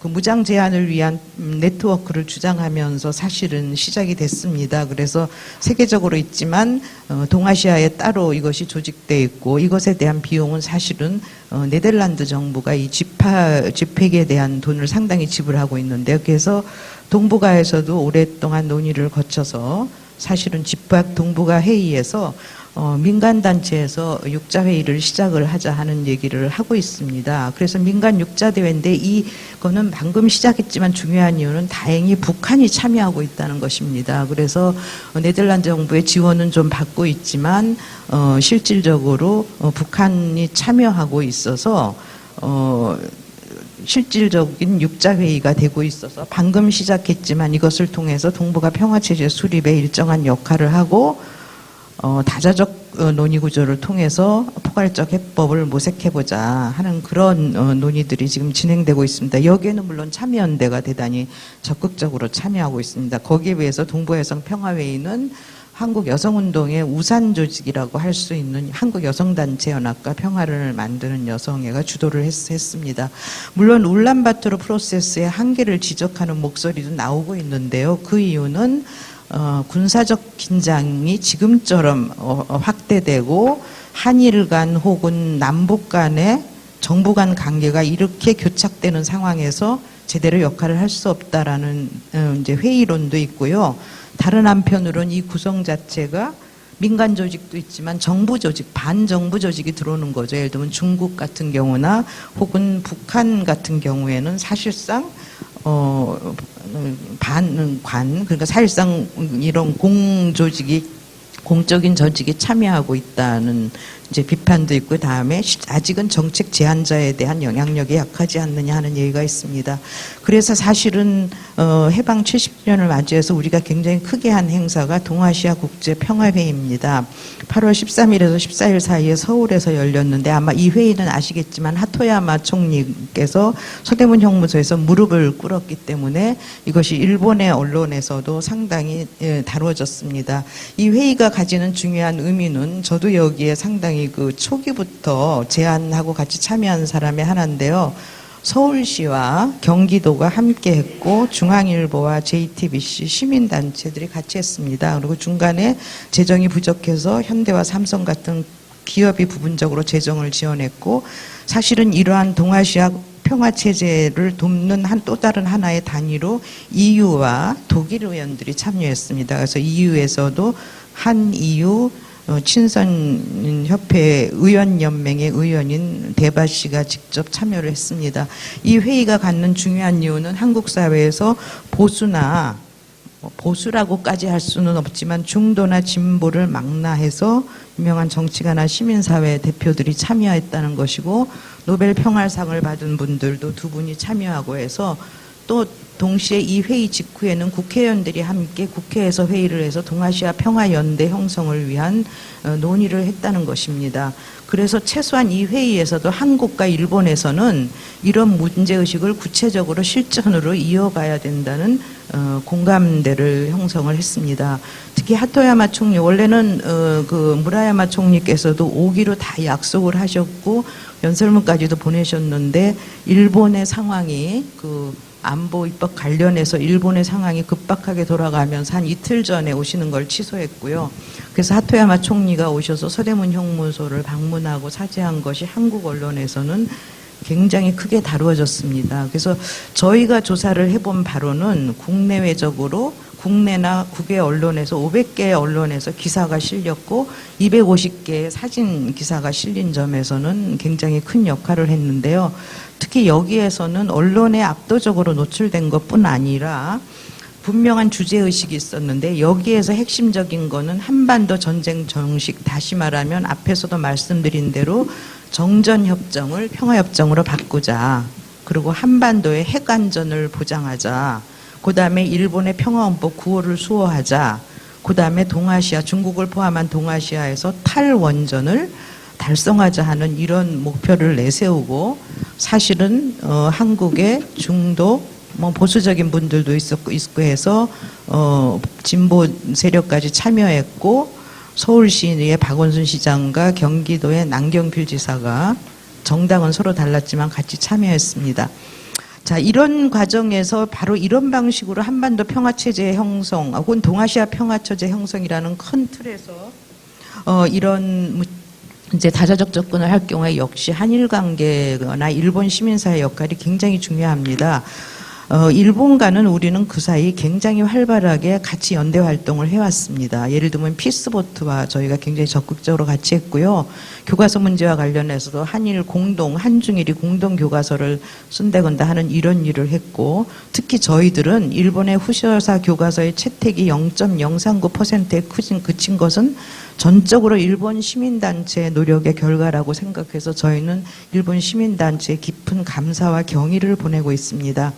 그 무장 제한을 위한 네트워크를 주장하면서 사실은 시작이 됐습니다. 그래서 세계적으로 있지만 동아시아에 따로 이것이 조직되어 있고 이것에 대한 비용은 사실은 네덜란드 정부가 이 GPEC에 대한 돈을 상당히 지불하고 있는데요. 그래서 동북아에서도 오랫동안 논의를 거쳐서 사실은 GPEC 동북아 회의에서 민간단체에서 육자회의를 시작을 하자 하는 얘기를 하고 있습니다. 그래서 민간 육자대회인데 이거는 방금 시작했지만 중요한 이유는 다행히 북한이 참여하고 있다는 것입니다. 그래서 네덜란드 정부의 지원은 좀 받고 있지만 실질적으로 북한이 참여하고 있어서 실질적인 육자회의가 되고 있어서 방금 시작했지만 이것을 통해서 동북아 평화체제 수립에 일정한 역할을 하고 다자적 논의 구조를 통해서 포괄적 해법을 모색해보자 하는 그런 논의들이 지금 진행되고 있습니다. 여기에는 물론 참여연대가 대단히 적극적으로 참여하고 있습니다. 거기에 비해서 동부해상 평화회의는 한국여성운동의 우산 조직이라고 할 수 있는 한국여성단체연합과 평화를 만드는 여성회가 주도를 했습니다. 물론 울란바토르 프로세스의 한계를 지적하는 목소리도 나오고 있는데요. 그 이유는 군사적 긴장이 지금처럼 확대되고 한일 간 혹은 남북 간의 정부 간 관계가 이렇게 교착되는 상황에서 제대로 역할을 할 수 없다라는 이제 회의론도 있고요. 다른 한편으로는 이 구성 자체가 민간 조직도 있지만 정부 조직, 반정부 조직이 들어오는 거죠. 예를 들면 중국 같은 경우나 혹은 북한 같은 경우에는 사실상 그러니까 사실상 이런 공적인 조직이 참여하고 있다는 이제 비판도 있고, 다음에 아직은 정책 제안자에 대한 영향력이 약하지 않느냐 하는 얘기가 있습니다. 그래서 사실은 해방 70주년을 맞이해서 우리가 굉장히 크게 한 행사가 동아시아 국제 평화회의입니다. 8월 13일에서 14일 사이에 서울에서 열렸는데, 아마 이 회의는 아시겠지만 하토야마 총리께서 서대문 형무소에서 무릎을 꿇었기 때문에 이것이 일본의 언론에서도 상당히 다뤄졌습니다. 이 회의가 가지는 중요한 의미는, 저도 여기에 상당히 그 초기부터 제안하고 같이 참여한 사람의 하나인데요. 서울시와 경기도가 함께 했고 중앙일보와 JTBC 시민단체들이 같이 했습니다. 그리고 중간에 재정이 부족해서 현대와 삼성 같은 기업이 부분적으로 재정을 지원했고, 사실은 이러한 동아시아 평화체제를 돕는 또 다른 하나의 단위로 EU와 독일 의원들이 참여했습니다. 그래서 EU에서도 한 EU 친선협회 의원연맹의 의원인 대바 씨가 직접 참여를 했습니다. 이 회의가 갖는 중요한 이유는 한국 사회에서 보수라고까지 할 수는 없지만 중도나 진보를 망라해서 유명한 정치가나 시민사회 대표들이 참여했다는 것이고, 노벨 평화상을 받은 분들도 두 분이 참여하고 해서, 또 동시에 이 회의 직후에는 국회의원들이 함께 국회에서 회의를 해서 동아시아 평화연대 형성을 위한 논의를 했다는 것입니다. 그래서 최소한 이 회의에서도 한국과 일본에서는 이런 문제의식을 구체적으로 실천으로 이어가야 된다는 공감대를 형성을 했습니다. 특히 하토야마 총리, 원래는 그 무라야마 총리께서도 오기로 다 약속을 하셨고 연설문까지도 보내셨는데, 일본의 상황이 안보 입법 관련해서 일본의 상황이 급박하게 돌아가면서 한 이틀 전에 오시는 걸 취소했고요. 그래서 하토야마 총리가 오셔서 서대문 형무소를 방문하고 사죄한 것이 한국 언론에서는 굉장히 크게 다루어졌습니다. 그래서 저희가 조사를 해본 바로는 국내외적으로 국내나 국외 언론에서 500개의 언론에서 기사가 실렸고 250개의 사진 기사가 실린 점에서는 굉장히 큰 역할을 했는데요. 특히 여기에서는 언론에 압도적으로 노출된 것뿐 아니라 분명한 주제의식이 있었는데, 여기에서 핵심적인 거는 한반도 전쟁 정식, 다시 말하면 앞에서도 말씀드린 대로 정전협정을 평화협정으로 바꾸자. 그리고 한반도의 핵 안전을 보장하자. 그다음에 일본의 평화헌법 9호를 수호하자. 그다음에 동아시아, 중국을 포함한 동아시아에서 탈원전을 달성하자 하는 이런 목표를 내세우고 사실은 한국의 중도 뭐 보수적인 분들도 있고 해서 진보 세력까지 참여했고 서울시의 박원순 시장과 경기도의 남경필 지사가 정당은 서로 달랐지만 같이 참여했습니다. 자, 이런 과정에서 바로 이런 방식으로 한반도 평화체제 형성 혹은 동아시아 평화체제 형성이라는 큰 틀에서 이런 이제 다자적 접근을 할 경우에 역시 한일 관계나 일본 시민사회 역할이 굉장히 중요합니다. 일본과는 우리는 그 사이 굉장히 활발하게 같이 연대 활동을 해왔습니다. 예를 들면 피스보트와 저희가 굉장히 적극적으로 같이 했고요. 교과서 문제와 관련해서도 한일 공동, 한중일이 공동 교과서를 쓴다건다 하는 이런 일을 했고, 특히 저희들은 일본의 후시오사 교과서의 채택이 0.039%에 그친 것은 전적으로 일본 시민단체의 노력의 결과라고 생각해서 저희는 일본 시민단체에 깊은 감사와 경의를 보내고 있습니다.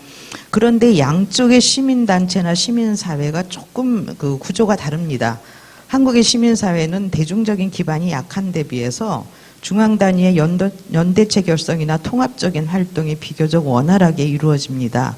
그런데 양쪽의 시민단체나 시민사회가 조금 그 구조가 다릅니다. 한국의 시민사회는 대중적인 기반이 약한 데 비해서 중앙단위의 연대체 결성이나 통합적인 활동이 비교적 원활하게 이루어집니다.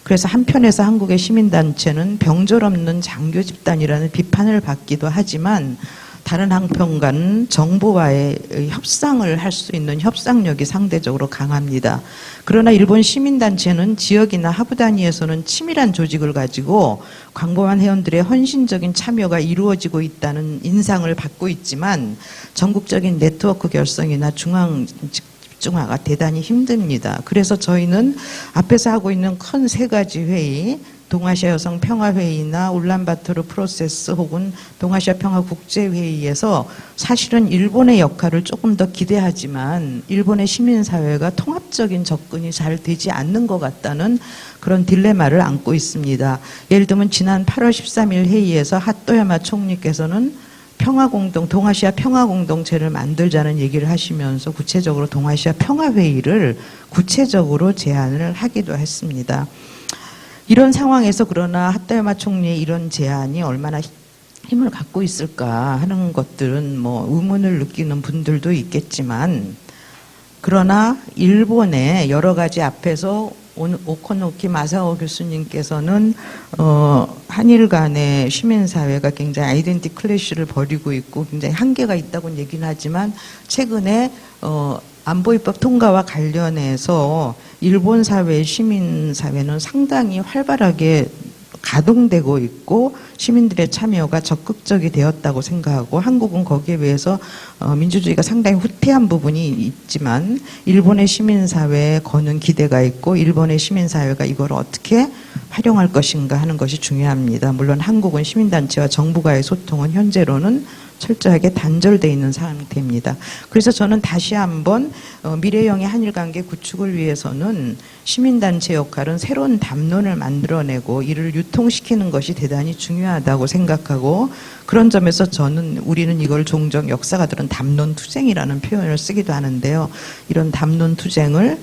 그래서 한편에서 한국의 시민단체는 병졸없는 장교 집단이라는 비판을 받기도 하지만 다른 한편과는 정부와의 협상을 할 수 있는 협상력이 상대적으로 강합니다. 그러나 일본 시민단체는 지역이나 하부 단위에서는 치밀한 조직을 가지고 광범한 회원들의 헌신적인 참여가 이루어지고 있다는 인상을 받고 있지만 전국적인 네트워크 결성이나 중앙 집중화가 대단히 힘듭니다. 그래서 저희는 앞에서 하고 있는 큰 세 가지 회의, 동아시아 여성 평화회의나 울란바토르 프로세스 혹은 동아시아 평화국제회의에서 사실은 일본의 역할을 조금 더 기대하지만 일본의 시민사회가 통합적인 접근이 잘 되지 않는 것 같다는 그런 딜레마를 안고 있습니다. 예를 들면 지난 8월 13일 회의에서 하토야마 총리께서는 동아시아 평화공동체를 만들자는 얘기를 하시면서 구체적으로 동아시아 평화회의를 구체적으로 제안을 하기도 했습니다. 이런 상황에서 그러나 하토야마 총리의 이런 제안이 얼마나 힘을 갖고 있을까 하는 것들은 뭐 의문을 느끼는 분들도 있겠지만, 그러나 일본의 여러 가지 앞에서 오코노키 마사오 교수님께서는 한일 간의 시민사회가 굉장히 아이덴티 클래시를 벌이고 있고 굉장히 한계가 있다고 얘기는 하지만 최근에 안보입법 통과와 관련해서 일본 사회의 시민사회는 상당히 활발하게 가동되고 있고 시민들의 참여가 적극적이 되었다고 생각하고 한국은 거기에 비해서 민주주의가 상당히 후퇴한 부분이 있지만 일본의 시민사회에 거는 기대가 있고 일본의 시민사회가 이걸 어떻게 활용할 것인가 하는 것이 중요합니다. 물론 한국은 시민단체와 정부와의 소통은 현재로는 철저하게 단절되어 있는 상태입니다. 그래서 저는 다시 한번 미래형의 한일관계 구축을 위해서는 시민단체 역할은 새로운 담론을 만들어내고 이를 유통시키는 것이 대단히 중요하다고 생각하고, 그런 점에서 우리는 이걸 종종 역사가들은 담론투쟁이라는 표현을 쓰기도 하는데요. 이런 담론투쟁을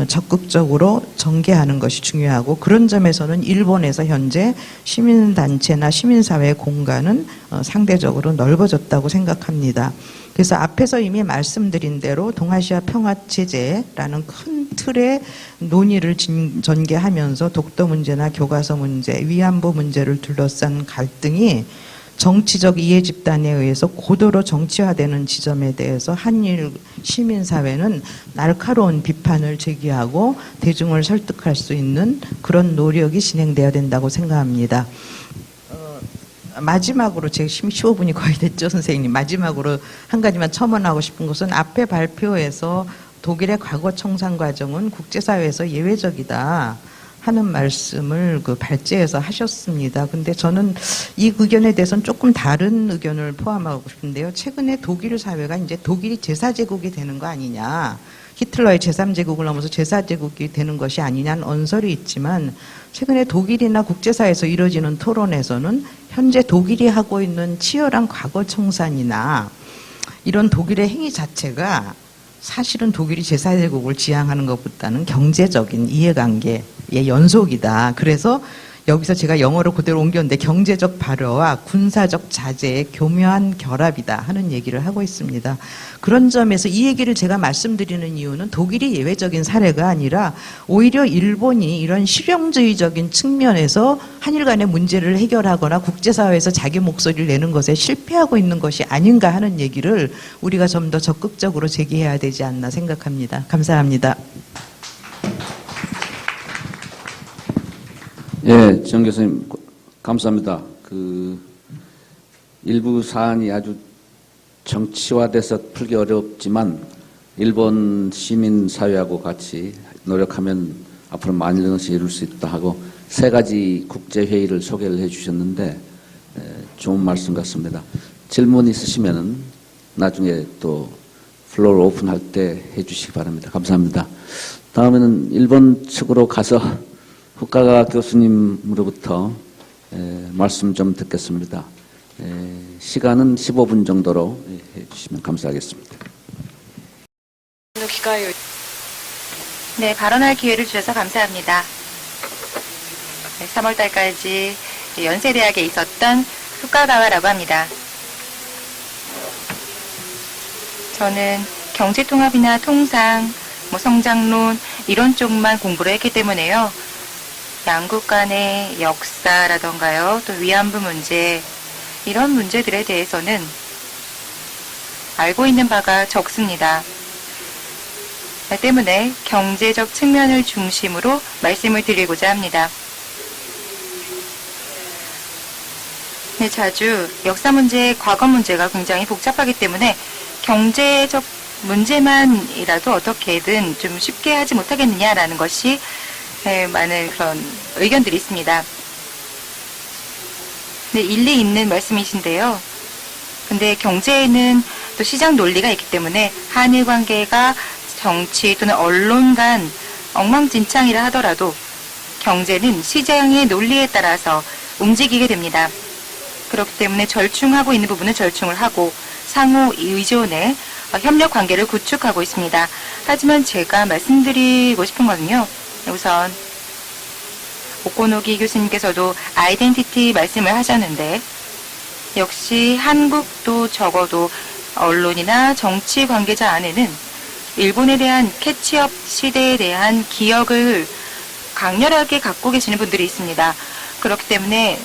적극적으로 전개하는 것이 중요하고, 그런 점에서는 일본에서 현재 시민단체나 시민사회의 공간은 상대적으로 넓어졌다고 생각합니다. 그래서 앞에서 이미 말씀드린 대로 동아시아 평화체제라는 큰 틀의 논의를 전개하면서 독도 문제나 교과서 문제, 위안부 문제를 둘러싼 갈등이 정치적 이해 집단에 의해서 고도로 정치화되는 지점에 대해서 한일 시민사회는 날카로운 비판을 제기하고 대중을 설득할 수 있는 그런 노력이 진행돼야 된다고 생각합니다. 마지막으로 제 15분이 거의 됐죠, 선생님. 마지막으로 한 가지만 첨언하고 싶은 것은 앞에 발표에서 독일의 과거 청산 과정은 국제사회에서 예외적이다 하는 말씀을 발제해서 하셨습니다. 근데 저는 이 의견에 대해서는 조금 다른 의견을 포함하고 싶은데요. 최근에 독일 사회가 이제 독일이 제4제국이 되는 거 아니냐. 히틀러의 제3제국을 넘어서 제4제국이 되는 것이 아니냐는 언설이 있지만, 최근에 독일이나 국제사회에서 이루어지는 토론에서는 현재 독일이 하고 있는 치열한 과거 청산이나 이런 독일의 행위 자체가 사실은 독일이 제4대국을 지향하는 것보다는 경제적인 이해관계의 연속이다. 그래서 여기서 제가 영어로 그대로 옮겼는데 경제적 발효와 군사적 자제의 교묘한 결합이다 하는 얘기를 하고 있습니다. 그런 점에서 이 얘기를 제가 말씀드리는 이유는 독일이 예외적인 사례가 아니라 오히려 일본이 이런 실용주의적인 측면에서 한일 간의 문제를 해결하거나 국제사회에서 자기 목소리를 내는 것에 실패하고 있는 것이 아닌가 하는 얘기를 우리가 좀 더 적극적으로 제기해야 되지 않나 생각합니다. 감사합니다. 예, 정 교수님 감사합니다. 일부 사안이 아주 정치화돼서 풀기 어렵지만 일본 시민 사회하고 같이 노력하면 앞으로 많은 것이 이룰 수 있다 하고 세 가지 국제 회의를 소개를 해주셨는데 좋은 말씀 같습니다. 질문 있으시면은 나중에 또 플로어 오픈할 때 해주시기 바랍니다. 감사합니다. 다음에는 일본 측으로 가서 후카가 교수님으로부터 말씀 좀 듣겠습니다. 시간은 15분 정도로 해주시면 감사하겠습니다. 네, 발언할 기회를 주셔서 감사합니다. 네, 3월 달까지 연세대학에 있었던 후카가와라고 합니다. 저는 경제통합이나 통상, 성장론 이런 쪽만 공부를 했기 때문에요. 양국 간의 역사라던가요, 또 위안부 문제, 이런 문제들에 대해서는 알고 있는 바가 적습니다. 때문에 경제적 측면을 중심으로 말씀을 드리고자 합니다. 네, 자주 역사 문제, 과거 문제가 굉장히 복잡하기 때문에 경제적 문제만이라도 어떻게든 좀 쉽게 하지 못하겠느냐라는 것이 많은 그런 의견들이 있습니다. 네, 일리 있는 말씀이신데요. 근데 경제에는 또 시장 논리가 있기 때문에 한일 관계가 정치 또는 언론 간 엉망진창이라 하더라도 경제는 시장의 논리에 따라서 움직이게 됩니다. 그렇기 때문에 절충하고 있는 부분은 절충을 하고 상호 의존의 협력 관계를 구축하고 있습니다. 하지만 제가 말씀드리고 싶은 것은요. 우선 오코노기 교수님께서도 아이덴티티 말씀을 하셨는데 역시 한국도 적어도 언론이나 정치 관계자 안에는 일본에 대한 캐치업 시대에 대한 기억을 강렬하게 갖고 계시는 분들이 있습니다. 그렇기 때문에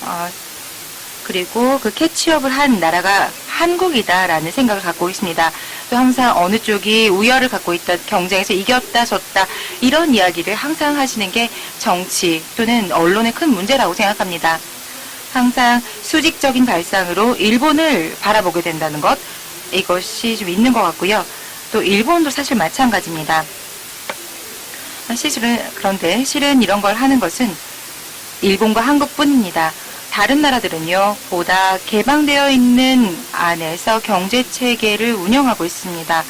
그리고 그 캐치업을 한 나라가 한국이다라는 생각을 갖고 있습니다. 또 항상 어느 쪽이 우열을 갖고 있다, 경쟁에서 이겼다 졌다 이런 이야기를 항상 하시는 게 정치 또는 언론의 큰 문제라고 생각합니다. 항상 수직적인 발상으로 일본을 바라보게 된다는 것, 이것이 좀 있는 것 같고요. 또 일본도 사실 마찬가지입니다. 그런데 실은 이런 걸 하는 것은 일본과 한국뿐입니다. 다른 나라들은요, 보다 개방되어 있는 안에서 경제 체계를 운영하고 있습니다.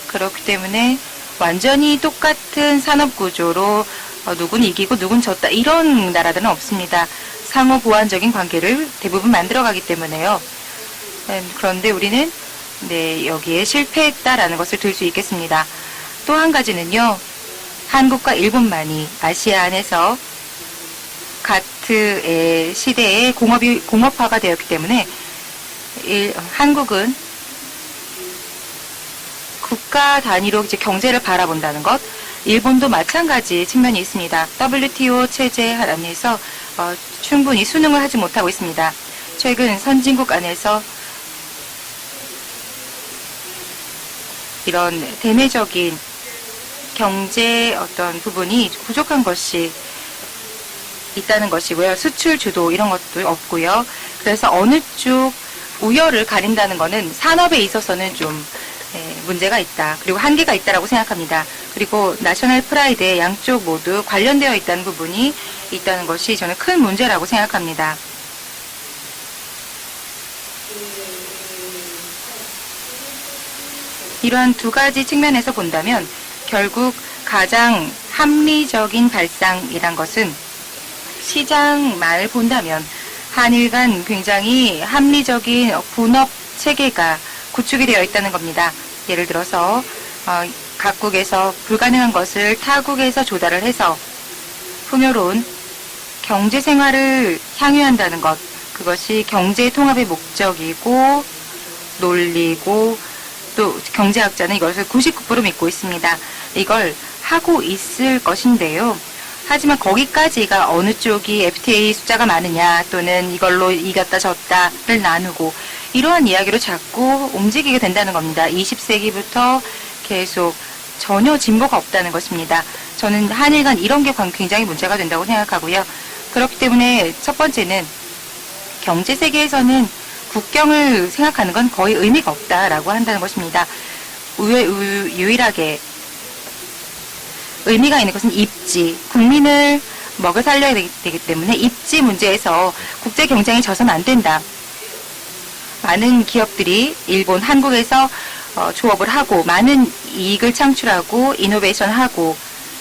그렇기 때문에 완전히 똑같은 산업 구조로 누군 이기고 누군 졌다 이런 나라들은 없습니다. 상호 보완적인 관계를 대부분 만들어가기 때문에요. 그런데 우리는 여기에 실패했다라는 것을 들 수 있겠습니다. 또 한 가지는요, 한국과 일본만이 아시아 안에서 가트의 시대에 공업화가 되었기 때문에 한국은 국가 단위로 이제 경제를 바라본다는 것, 일본도 마찬가지 측면이 있습니다. WTO 체제 안에서 충분히 순응을 하지 못하고 있습니다. 최근 선진국 안에서 이런 대내적인 경제 어떤 부분이 부족한 것이 있다는 것이고요. 수출 주도 이런 것도 없고요. 그래서 어느 쪽 우열을 가린다는 것은 산업에 있어서는 좀 문제가 있다. 그리고 한계가 있다라고 생각합니다. 그리고 내셔널 프라이드에 양쪽 모두 관련되어 있다는 부분이 있다는 것이 저는 큰 문제라고 생각합니다. 이러한 두 가지 측면에서 본다면 결국 가장 합리적인 발상이란 것은 시장만을 본다면 한일 간 굉장히 합리적인 분업 체계가 구축이 되어 있다는 겁니다. 예를 들어서 각국에서 불가능한 것을 타국에서 조달을 해서 풍요로운 경제 생활을 향유한다는 것, 그것이 경제 통합의 목적이고 논리고 또 경제학자는 이것을 99% 믿고 있습니다. 이걸 하고 있을 것인데요. 하지만 거기까지가 어느 쪽이 FTA 숫자가 많으냐 또는 이걸로 이겼다 졌다를 나누고 이러한 이야기로 자꾸 움직이게 된다는 겁니다. 20세기부터 계속 전혀 진보가 없다는 것입니다. 저는 한일 간 이런 게 굉장히 문제가 된다고 생각하고요. 그렇기 때문에 첫 번째는 경제 세계에서는 국경을 생각하는 건 거의 의미가 없다라고 한다는 것입니다. 유일하게 의미가 있는 것은 입지, 국민을 먹여 살려야 되기 때문에 입지 문제에서 국제 경쟁에 져서는 안 된다. 많은 기업들이 일본, 한국에서 조업을 하고 많은 이익을 창출하고 이노베이션하고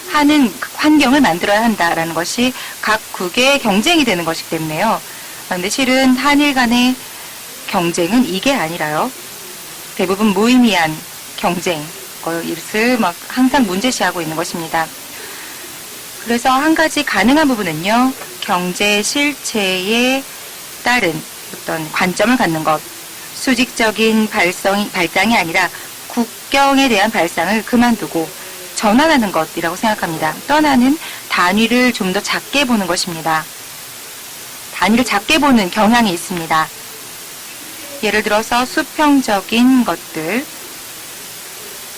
하는 환경을 만들어야 한다라는 것이 각국의 경쟁이 되는 것이기 때문에요. 그런데 실은 한일 간의 경쟁은 이게 아니라요. 대부분 무의미한 경쟁, 이것을 막 항상 문제시하고 있는 것입니다. 그래서 한 가지 가능한 부분은요. 경제 실체에 따른 어떤 관점을 갖는 것, 수직적인 발상이 아니라 국경에 대한 발상을 그만두고 전환하는 것이라고 생각합니다. 떠나는 단위를 좀 더 작게 보는 것입니다. 단위를 작게 보는 경향이 있습니다. 예를 들어서 수평적인 것들,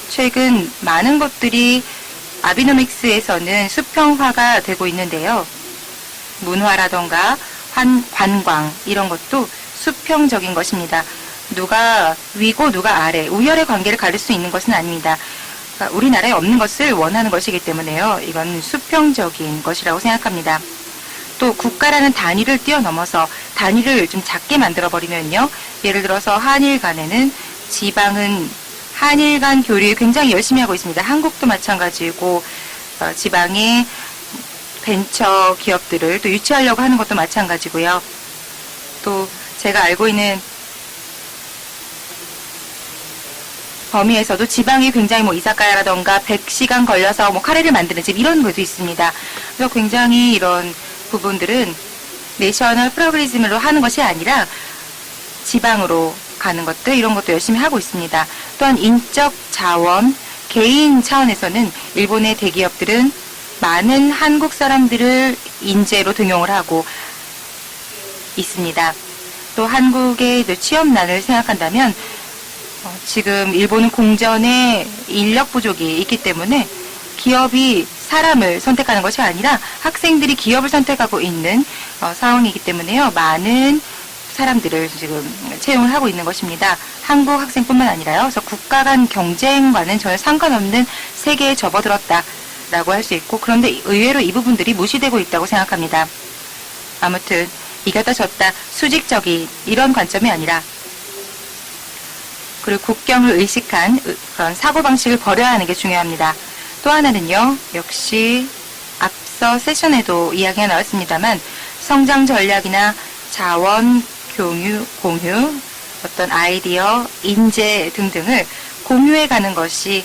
최근 많은 것들이 아비노믹스에서는 수평화가 되고 있는데요. 문화라던가 관광 이런 것도 수평적인 것입니다. 누가 위고 누가 아래, 우열의 관계를 가릴 수 있는 것은 아닙니다. 그러니까 우리나라에 없는 것을 원하는 것이기 때문에요. 이건 수평적인 것이라고 생각합니다. 또 국가라는 단위를 뛰어넘어서 단위를 좀 작게 만들어버리면요. 예를 들어서 한일 간에는 지방은 한일 간 교류 굉장히 열심히 하고 있습니다. 한국도 마찬가지고 지방의 벤처 기업들을 또 유치하려고 하는 것도 마찬가지고요. 또 제가 알고 있는 범위에서도 지방이 굉장히 이사카야라던가 100시간 걸려서 카레를 만드는 집 이런 것도 있습니다. 그래서 굉장히 이런 부분들은 내셔널 프로그리즘으로 하는 것이 아니라 지방으로 가는 것들 이런 것도 열심히 하고 있습니다. 또한 인적 자원, 개인 차원에서는 일본의 대기업들은 많은 한국 사람들을 인재로 등용을 하고 있습니다. 또 한국의 취업난을 생각한다면 지금 일본은 공전에 인력 부족이 있기 때문에 기업이 사람을 선택하는 것이 아니라 학생들이 기업을 선택하고 있는 상황이기 때문에요. 많은 사람들을 지금 채용을 하고 있는 것입니다. 한국 학생뿐만 아니라요. 그래서 국가 간 경쟁과는 전혀 상관없는 세계에 접어들었다라고 할 수 있고 그런데 의외로 이 부분들이 무시되고 있다고 생각합니다. 아무튼 이겼다 졌다 수직적인 이런 관점이 아니라 그리고 국경을 의식한 그런 사고방식을 버려야 하는 게 중요합니다. 또 하나는요. 역시 앞서 세션에도 이야기가 나왔습니다만 성장 전략이나 자원 공유, 어떤 아이디어, 인재 등등을 공유해가는 것이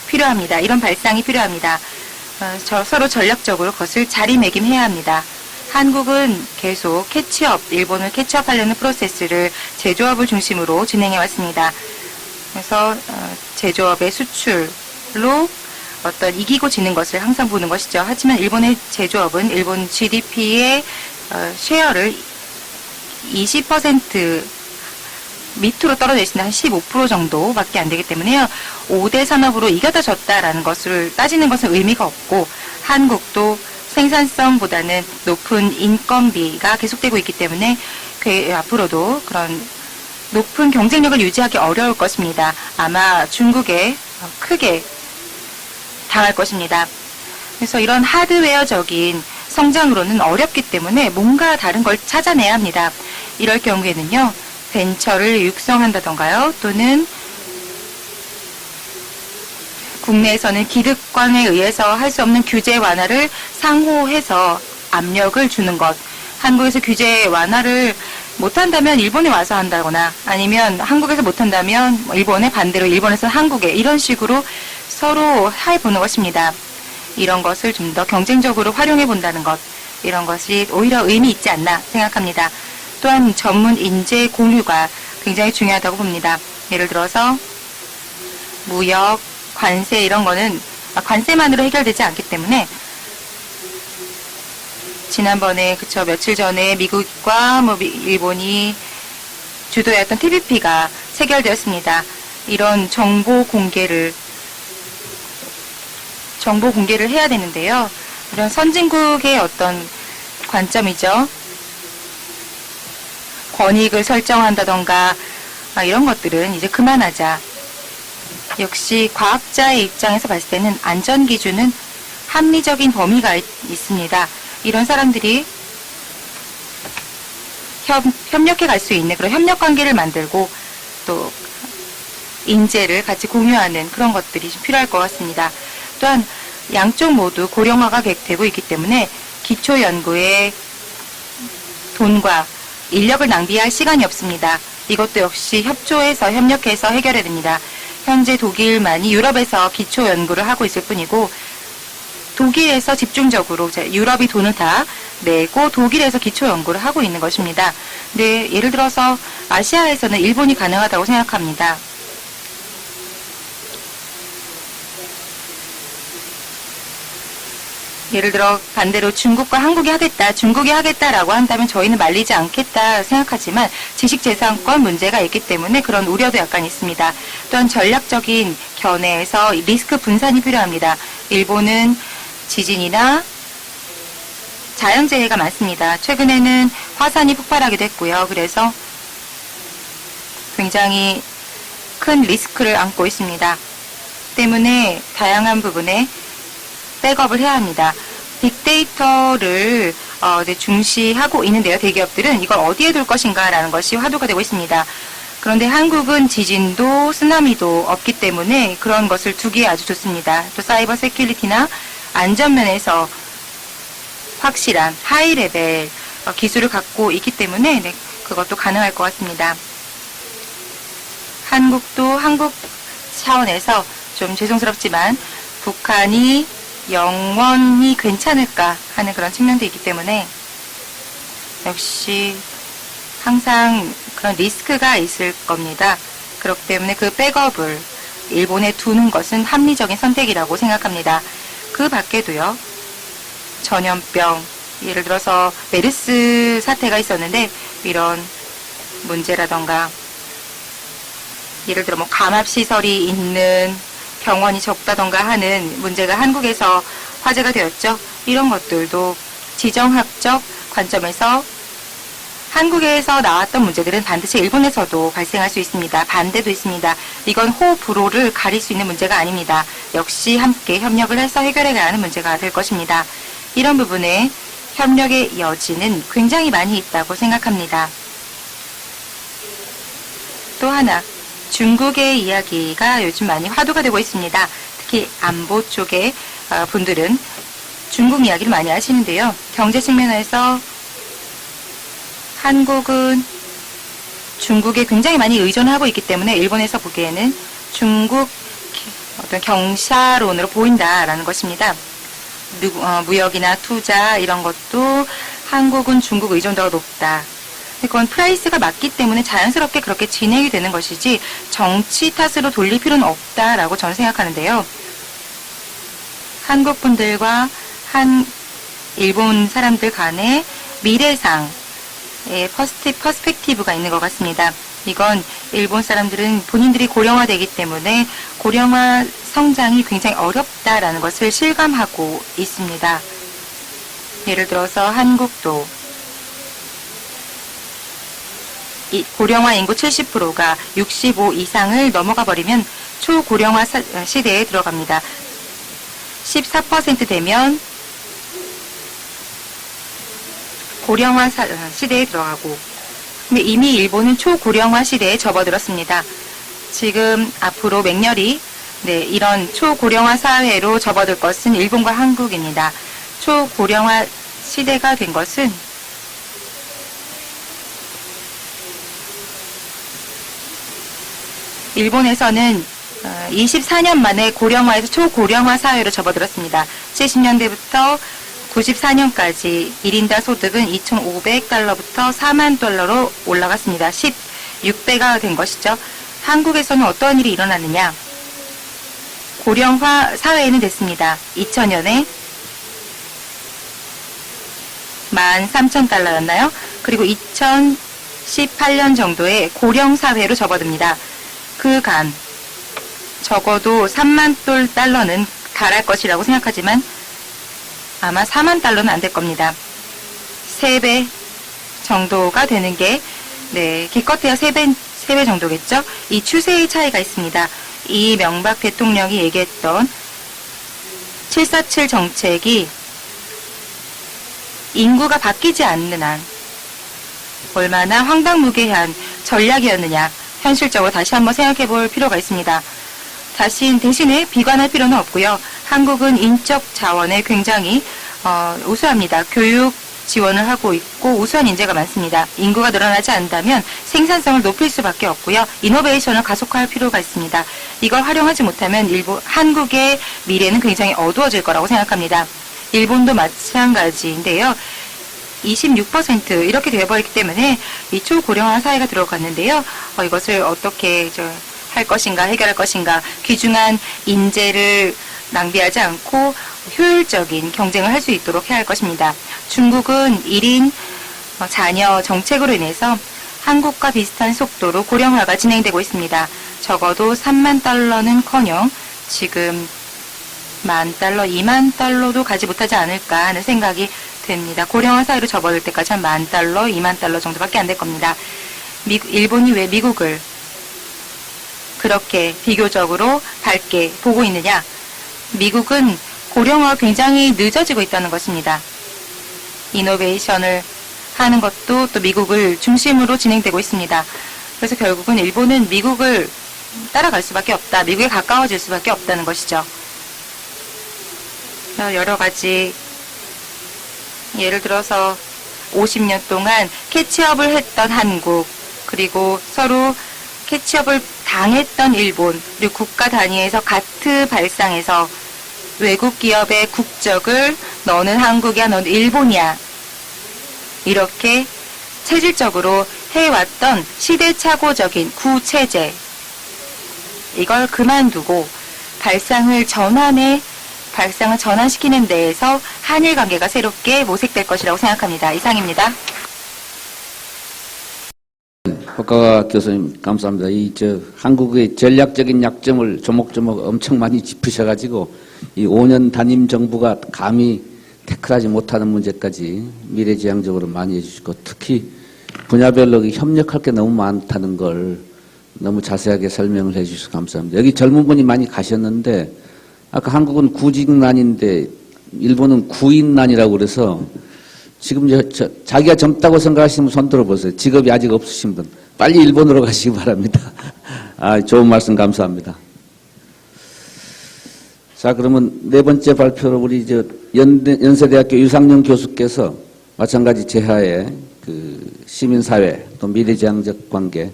필요합니다. 이런 발상이 필요합니다. 서로 전략적으로 그것을 자리매김해야 합니다. 한국은 계속 일본을 캐치업하려는 프로세스를 제조업을 중심으로 진행해 왔습니다. 그래서 제조업의 수출로 어떤 이기고 지는 것을 항상 보는 것이죠. 하지만 일본의 제조업은 일본 GDP의 쉐어를 20% 밑으로 떨어져 있습니다. 한 15% 정도밖에 안 되기 때문에요. 5대 산업으로 이겼다 졌다라는 것을 따지는 것은 의미가 없고 한국도 생산성보다는 높은 인건비가 계속되고 있기 때문에 앞으로도 그런 높은 경쟁력을 유지하기 어려울 것입니다. 아마 중국에 크게 당할 것입니다. 그래서 이런 하드웨어적인 성장으로는 어렵기 때문에 뭔가 다른 걸 찾아내야 합니다. 이럴 경우에는요. 벤처를 육성한다던가요. 또는 국내에서는 기득권에 의해서 할 수 없는 규제 완화를 상호해서 압력을 주는 것. 한국에서 규제 완화를 못한다면 일본에 와서 한다거나 아니면 한국에서 못한다면 일본에 반대로 일본에서 한국에 이런 식으로 서로 해보는 것입니다. 이런 것을 좀 더 경쟁적으로 활용해 본다는 것, 이런 것이 오히려 의미 있지 않나 생각합니다. 또한 전문 인재 공유가 굉장히 중요하다고 봅니다. 예를 들어서 무역, 관세 이런 거는 관세만으로 해결되지 않기 때문에 지난번에 며칠 전에 미국과 일본이 주도했던 TPP가 체결되었습니다. 이런 정보 공개를 해야 되는데요. 이런 선진국의 어떤 관점이죠. 권익을 설정한다던가 이런 것들은 이제 그만하자. 역시 과학자의 입장에서 봤을 때는 안전 기준은 합리적인 범위가 있습니다. 이런 사람들이 협력해 갈 수 있는 그런 협력 관계를 만들고 또 인재를 같이 공유하는 그런 것들이 좀 필요할 것 같습니다. 또한 양쪽 모두 고령화가 되고 있기 때문에 기초 연구에 돈과 인력을 낭비할 시간이 없습니다. 이것도 역시 협력해서 해결해야 됩니다. 현재 독일만이 유럽에서 기초 연구를 하고 있을 뿐이고 독일에서 집중적으로 유럽이 돈을 다 내고 독일에서 기초 연구를 하고 있는 것입니다. 네, 예를 들어서 아시아에서는 일본이 가능하다고 생각합니다. 예를 들어 반대로 중국과 한국이 하겠다, 중국이 하겠다라고 한다면 저희는 말리지 않겠다 생각하지만 지식재산권 문제가 있기 때문에 그런 우려도 약간 있습니다. 또한 전략적인 견해에서 리스크 분산이 필요합니다. 일본은 지진이나 자연재해가 많습니다. 최근에는 화산이 폭발하기도 했고요. 그래서 굉장히 큰 리스크를 안고 있습니다. 때문에 다양한 부분에 백업을 해야 합니다. 빅데이터를 중시하고 있는데요. 대기업들은 이걸 어디에 둘 것인가라는 것이 화두가 되고 있습니다. 그런데 한국은 지진도 쓰나미도 없기 때문에 그런 것을 두기에 아주 좋습니다. 또 사이버 세큐리티나 안전면에서 확실한 하이 레벨 기술을 갖고 있기 때문에 그것도 가능할 것 같습니다. 한국도 한국 차원에서 좀 죄송스럽지만 북한이 영원히 괜찮을까 하는 그런 측면도 있기 때문에 역시 항상 그런 리스크가 있을 겁니다. 그렇기 때문에 그 백업을 일본에 두는 것은 합리적인 선택이라고 생각합니다. 그 밖에도요. 전염병, 예를 들어서 메르스 사태가 있었는데 이런 문제라던가 예를 들어 감압시설이 있는 병원이 적다던가 하는 문제가 한국에서 화제가 되었죠. 이런 것들도 지정학적 관점에서 한국에서 나왔던 문제들은 반드시 일본에서도 발생할 수 있습니다. 반대도 있습니다. 이건 호불호를 가릴 수 있는 문제가 아닙니다. 역시 함께 협력을 해서 해결해가야 하는 문제가 될 것입니다. 이런 부분에 협력의 여지는 굉장히 많이 있다고 생각합니다. 또 하나, 중국의 이야기가 요즘 많이 화두가 되고 있습니다. 특히 안보 쪽의 분들은 중국 이야기를 많이 하시는데요. 경제 측면에서 한국은 중국에 굉장히 많이 의존하고 있기 때문에 일본에서 보기에는 중국 어떤 경사론으로 보인다라는 것입니다. 무역이나 투자 이런 것도 한국은 중국 의존도가 높다. 그건 프라이스가 맞기 때문에 자연스럽게 그렇게 진행이 되는 것이지 정치 탓으로 돌릴 필요는 없다라고 저는 생각하는데요. 한국 분들과 일본 사람들 간의 미래상의 퍼스펙티브가 있는 것 같습니다. 이건 일본 사람들은 본인들이 고령화되기 때문에 고령화 성장이 굉장히 어렵다라는 것을 실감하고 있습니다. 예를 들어서 한국도 고령화 인구 70%가 65 이상을 넘어가 버리면 초고령화 시대에 들어갑니다. 14% 되면 고령화 시대에 들어가고, 근데 이미 일본은 초고령화 시대에 접어들었습니다. 지금 앞으로 맹렬히 이런 초고령화 사회로 접어들 것은 일본과 한국입니다. 초고령화 시대가 된 것은 일본에서는 24년 만에 고령화에서 초고령화 사회로 접어들었습니다. 70년대부터 94년까지 1인당 소득은 2,500달러부터 4만 달러로 올라갔습니다. 16배가 된 것이죠. 한국에서는 어떤 일이 일어났느냐? 고령화 사회에는 됐습니다. 2000년에 13,000달러였나요? 그리고 2018년 정도에 고령사회로 접어듭니다. 그간 적어도 3만 달러는 달할 것이라고 생각하지만 아마 4만 달러는 안 될 겁니다. 3배 정도가 되는 게 기껏해야 3배 정도겠죠? 이 추세의 차이가 있습니다. 이명박 대통령이 얘기했던 747 정책이 인구가 바뀌지 않는 한 얼마나 황당무계한 전략이었느냐 현실적으로 다시 한번 생각해 볼 필요가 있습니다. 대신에 비관할 필요는 없고요. 한국은 인적 자원에 굉장히 우수합니다. 교육 지원을 하고 있고 우수한 인재가 많습니다. 인구가 늘어나지 않는다면 생산성을 높일 수밖에 없고요. 이노베이션을 가속화할 필요가 있습니다. 이걸 활용하지 못하면 한국의 미래는 굉장히 어두워질 거라고 생각합니다. 일본도 마찬가지인데요. 26% 이렇게 되어버렸기 때문에 이 초고령화 사회가 들어갔는데요. 이것을 어떻게 할 것인가 해결할 것인가 귀중한 인재를 낭비하지 않고 효율적인 경쟁을 할 수 있도록 해야 할 것입니다. 중국은 1인 자녀 정책으로 인해서 한국과 비슷한 속도로 고령화가 진행되고 있습니다. 적어도 3만 달러는커녕 지금 10,000달러, 20,000달러도 가지 못하지 않을까 하는 생각이 됩니다. 고령화 사회로 접어들 때까지 한 10,000달러, 20,000달러 정도밖에 안 될 겁니다. 일본이 왜 미국을 그렇게 비교적으로 밝게 보고 있느냐? 미국은 고령화가 굉장히 늦어지고 있다는 것입니다. 이노베이션을 하는 것도 또 미국을 중심으로 진행되고 있습니다. 그래서 결국은 일본은 미국을 따라갈 수밖에 없다. 미국에 가까워질 수밖에 없다는 것이죠. 여러 가지 예를 들어서 50년 동안 캐치업을 했던 한국 그리고 서로 캐치업을 당했던 일본 그리고 국가 단위에서 가트 발상에서 외국 기업의 국적을 너는 한국이야 너는 일본이야 이렇게 체질적으로 해왔던 시대착오적인 구체제 이걸 그만두고 발상을 전환시키는 데에서 한일 관계가 새롭게 모색될 것이라고 생각합니다. 이상입니다. 허가 교수님 감사합니다. 한국의 전략적인 약점을 조목조목 엄청 많이 짚으셔가지고 이 5년 단임 정부가 감히 태클하지 못하는 문제까지 미래지향적으로 많이 해주시고 특히 분야별로 협력할 게 너무 많다는 걸 너무 자세하게 설명을 해주셔서 감사합니다. 여기 젊은 분이 많이 가셨는데 아까 한국은 구직난인데 일본은 구인난이라고 그래서 지금 자기가 젊다고 생각하시는 분 손 들어보세요. 직업이 아직 없으신 분. 빨리 일본으로 가시기 바랍니다. 좋은 말씀 감사합니다. 자, 그러면 네 번째 발표로 우리 연세대학교 유상영 교수께서 마찬가지 제하의 시민사회 또 미래지향적 관계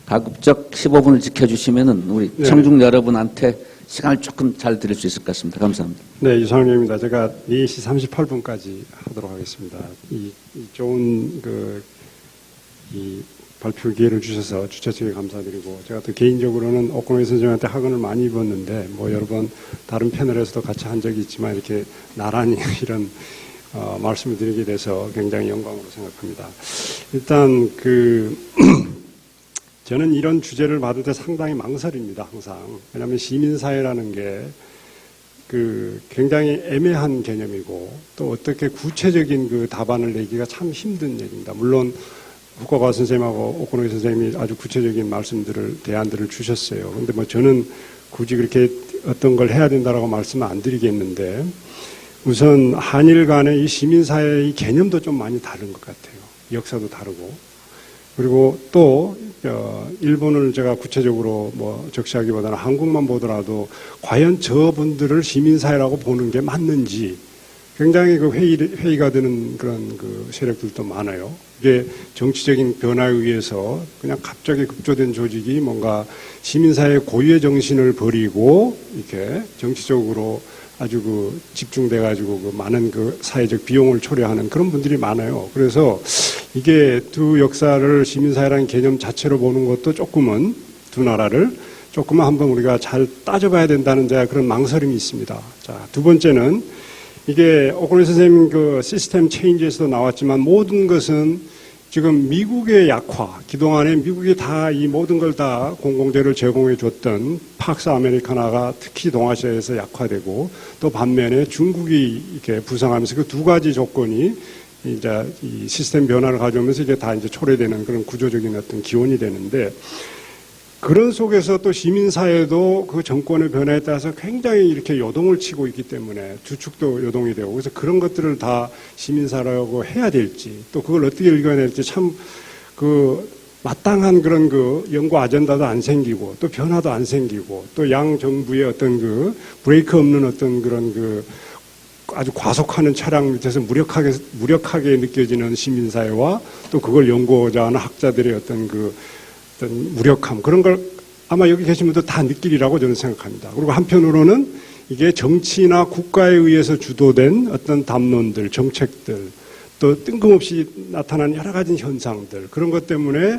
가급적 15분을 지켜주시면은 우리 청중 여러분한테 시간을 조금 잘 드릴 수 있을 것 같습니다. 감사합니다. 네, 유상영입니다. 제가 4시 38분까지 하도록 하겠습니다. 이 좋은 이 발표 기회를 주셔서 주최 측에 감사드리고 제가 또 개인적으로는 오코노미 선생님한테 학원을 많이 입었는데 여러 번 다른 패널에서도 같이 한 적이 있지만 이렇게 나란히 이런 말씀을 드리게 돼서 굉장히 영광으로 생각합니다. 일단 저는 이런 주제를 받을 때 상당히 망설입니다, 항상. 왜냐하면 시민사회라는 게 굉장히 애매한 개념이고 또 어떻게 구체적인 답안을 내기가 참 힘든 얘기입니다. 물론 후쿠오카 선생님하고 오코노미 선생님이 아주 구체적인 대안들을 주셨어요. 근데 저는 굳이 그렇게 어떤 걸 해야 된다라고 말씀은 안 드리겠는데 우선 한일 간의 이 시민사회의 개념도 좀 많이 다른 것 같아요. 역사도 다르고. 그리고 또 일본을 제가 구체적으로 적시하기보다는 한국만 보더라도 과연 저분들을 시민사회라고 보는 게 맞는지 굉장히 그 회의가 되는 그런 그 세력들도 많아요. 이게 정치적인 변화에 의해서 그냥 갑자기 급조된 조직이 뭔가 시민사회 고유의 정신을 버리고 이렇게 정치적으로 아주 그 집중돼가지고 그 많은 그 사회적 비용을 초래하는 그런 분들이 많아요. 그래서 이게 두 역사를 시민사회라는 개념 자체로 보는 것도 조금은 두 나라를 조금은 한번 우리가 잘 따져봐야 된다는 그런 망설임이 있습니다. 자, 두 번째는 이게 오코노 선생님 그 시스템 체인지에서도 나왔지만 모든 것은 지금 미국의 약화, 그동안에 미국이 다 이 모든 걸 다 공공재를 제공해 줬던 팍스 아메리카나가 특히 동아시아에서 약화되고 또 반면에 중국이 이렇게 부상하면서 그 두 가지 조건이 이제 이 시스템 변화를 가져오면서 이게 다 이제 초래되는 그런 구조적인 어떤 기원이 되는데 그런 속에서 또 시민사회도 그 정권의 변화에 따라서 굉장히 이렇게 요동을 치고 있기 때문에 두 축도 요동이 되고 그래서 그런 것들을 다 시민사회라고 해야 될지 또 그걸 어떻게 읽어낼지 참 그 마땅한 그런 그 연구 아젠다도 안 생기고 또 변화도 안 생기고 또 양 정부의 어떤 그 브레이크 없는 어떤 그런 그 아주 과속하는 차량 밑에서 무력하게 느껴지는 시민사회와 또 그걸 연구하자 하는 학자들의 어떤 무력함 그런 걸 아마 여기 계신 분들 다 느끼리라고 저는 생각합니다. 그리고 한편으로는 이게 정치나 국가에 의해서 주도된 어떤 담론들, 정책들 또 뜬금없이 나타나는 여러 가지 현상들 그런 것 때문에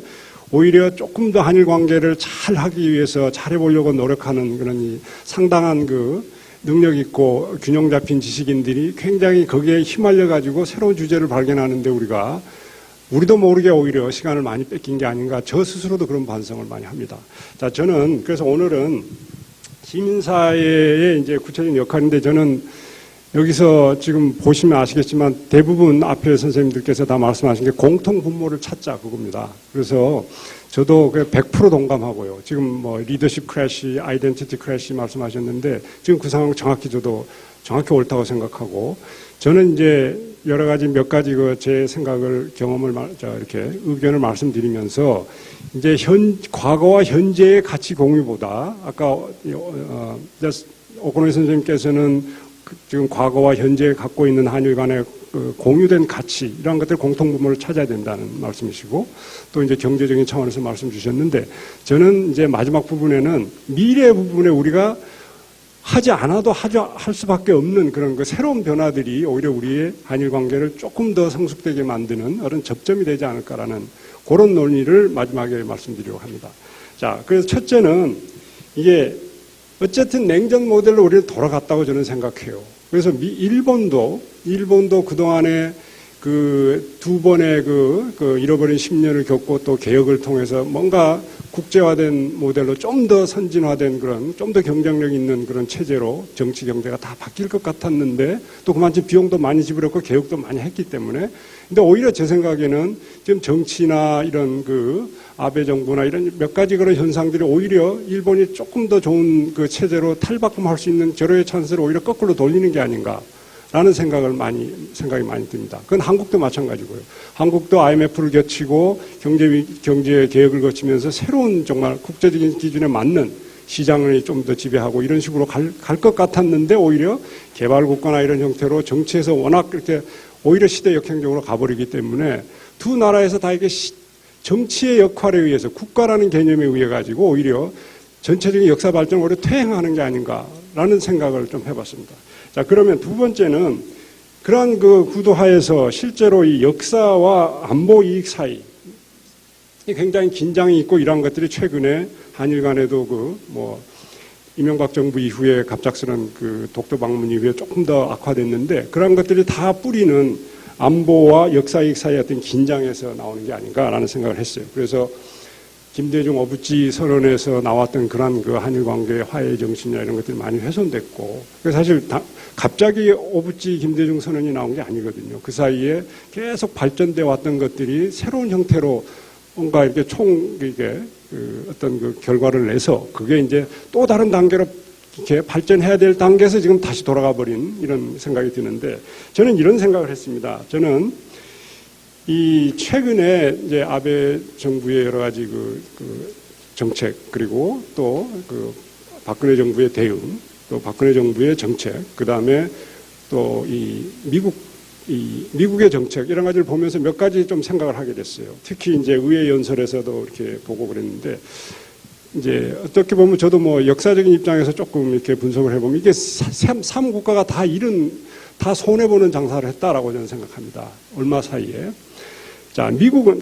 오히려 조금 더 한일 관계를 잘 하기 위해서 잘해보려고 노력하는 그런 이 상당한 그 능력 있고 균형 잡힌 지식인들이 굉장히 거기에 휘말려 가지고 새로운 주제를 발견하는데 우리도 모르게 오히려 시간을 많이 뺏긴 게 아닌가 저 스스로도 그런 반성을 많이 합니다. 자, 저는 그래서 오늘은 시민사회의 이제 구체적인 역할인데 저는 여기서 지금 보시면 아시겠지만 대부분 앞에 선생님들께서 다 말씀하신 게 공통 분모를 찾자 그겁니다. 그래서 저도 100% 동감하고요. 지금 뭐 리더십 크래시, 아이덴티티 크래시 말씀하셨는데 지금 그 상황 저도 정확히 옳다고 생각하고 저는 이제 여러 가지 몇 가지 그 제 생각을 경험을 이렇게 의견을 말씀드리면서 이제 과거와 현재의 가치 공유보다 아까 오코노 선생님께서는 지금 과거와 현재 갖고 있는 한일 간의 공유된 가치 이러한 것들 공통분모를 찾아야 된다는 말씀이시고 또 이제 경제적인 차원에서 말씀 주셨는데 저는 이제 마지막 부분에는 미래 부분에 우리가 하지 않아도 할 수밖에 없는 그런 그 새로운 변화들이 오히려 우리의 한일 관계를 조금 더 성숙되게 만드는 그런 접점이 되지 않을까라는 그런 논의를 마지막에 말씀드리려고 합니다. 자, 그래서 첫째는 이게 어쨌든 냉전 모델로 우리는 돌아갔다고 저는 생각해요. 그래서 일본도 그동안에 그 두 번의 그 잃어버린 10년을 겪고 또 개혁을 통해서 뭔가 국제화된 모델로 좀 더 선진화된 그런 좀 더 경쟁력 있는 그런 체제로 정치 경제가 다 바뀔 것 같았는데 또 그만큼 비용도 많이 지불했고 개혁도 많이 했기 때문에 근데 오히려 제 생각에는 지금 정치나 이런 그 아베 정부나 이런 몇 가지 그런 현상들이 오히려 일본이 조금 더 좋은 그 체제로 탈바꿈할 수 있는 절호의 찬스를 오히려 거꾸로 돌리는 게 아닌가라는 생각이 많이 듭니다. 그건 한국도 마찬가지고요. 한국도 IMF를 거치고 경제 개혁을 거치면서 새로운 정말 국제적인 기준에 맞는 시장을 좀 더 지배하고 이런 식으로 갈 것 같았는데 오히려 개발국가나 이런 형태로 정치에서 워낙 그렇게 오히려 시대 역행적으로 가버리기 때문에 두 나라에서 다 이게 정치의 역할에 의해서 국가라는 개념에 의해 가지고 오히려 전체적인 역사 발전을 오히려 퇴행하는 게 아닌가라는 생각을 좀 해봤습니다. 자, 그러면 두 번째는 그러한 그 구도하에서 실제로 이 역사와 안보 이익 사이 굉장히 긴장이 있고 이러한 것들이 최근에 한일 간에도 이명박 정부 이후에 갑작스런 그 독도 방문 이후에 조금 더 악화됐는데 그런 것들이 다 뿌리는 안보와 역사 이익 사이의 어떤 긴장에서 나오는 게 아닌가라는 생각을 했어요. 그래서 김대중 어부지 선언에서 나왔던 그런 그 한일 관계의 화해 정신이나 이런 것들이 많이 훼손됐고 그래서 사실 갑자기 어부지 김대중 선언이 나온 게 아니거든요. 그 사이에 계속 발전돼 왔던 것들이 새로운 형태로 뭔가 이렇게 어떤 그 결과를 내서 그게 이제 또 다른 단계로 이렇게 발전해야 될 단계에서 지금 다시 돌아가 버린 이런 생각이 드는데 저는 이런 생각을 했습니다. 저는 이 최근에 이제 아베 정부의 여러 가지 그 정책 그리고 또 그 박근혜 정부의 대응 또 박근혜 정부의 정책 그 다음에 또 이 미국의 정책 이런 가지를 보면서 몇 가지 좀 생각을 하게 됐어요. 특히 이제 의회 연설에서도 이렇게 보고 그랬는데 이제 어떻게 보면 저도 뭐 역사적인 입장에서 조금 이렇게 분석을 해보면 이게 3국가가 다 손해보는 장사를 했다라고 저는 생각합니다. 얼마 사이에. 자, 미국은,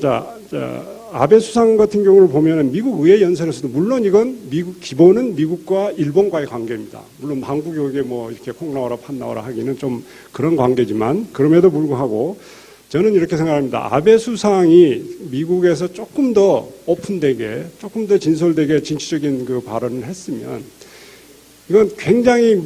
아베 수상 같은 경우를 보면은 미국 의회 연설에서도 물론 이건 기본은 미국과 일본과의 관계입니다. 물론 한국이 여기에 뭐 이렇게 콩 나와라 팥 나와라 하기는 좀 그런 관계지만 그럼에도 불구하고 저는 이렇게 생각합니다. 아베 수상이 미국에서 조금 더 오픈되게, 조금 더 진솔되게 진취적인 그 발언을 했으면 이건 굉장히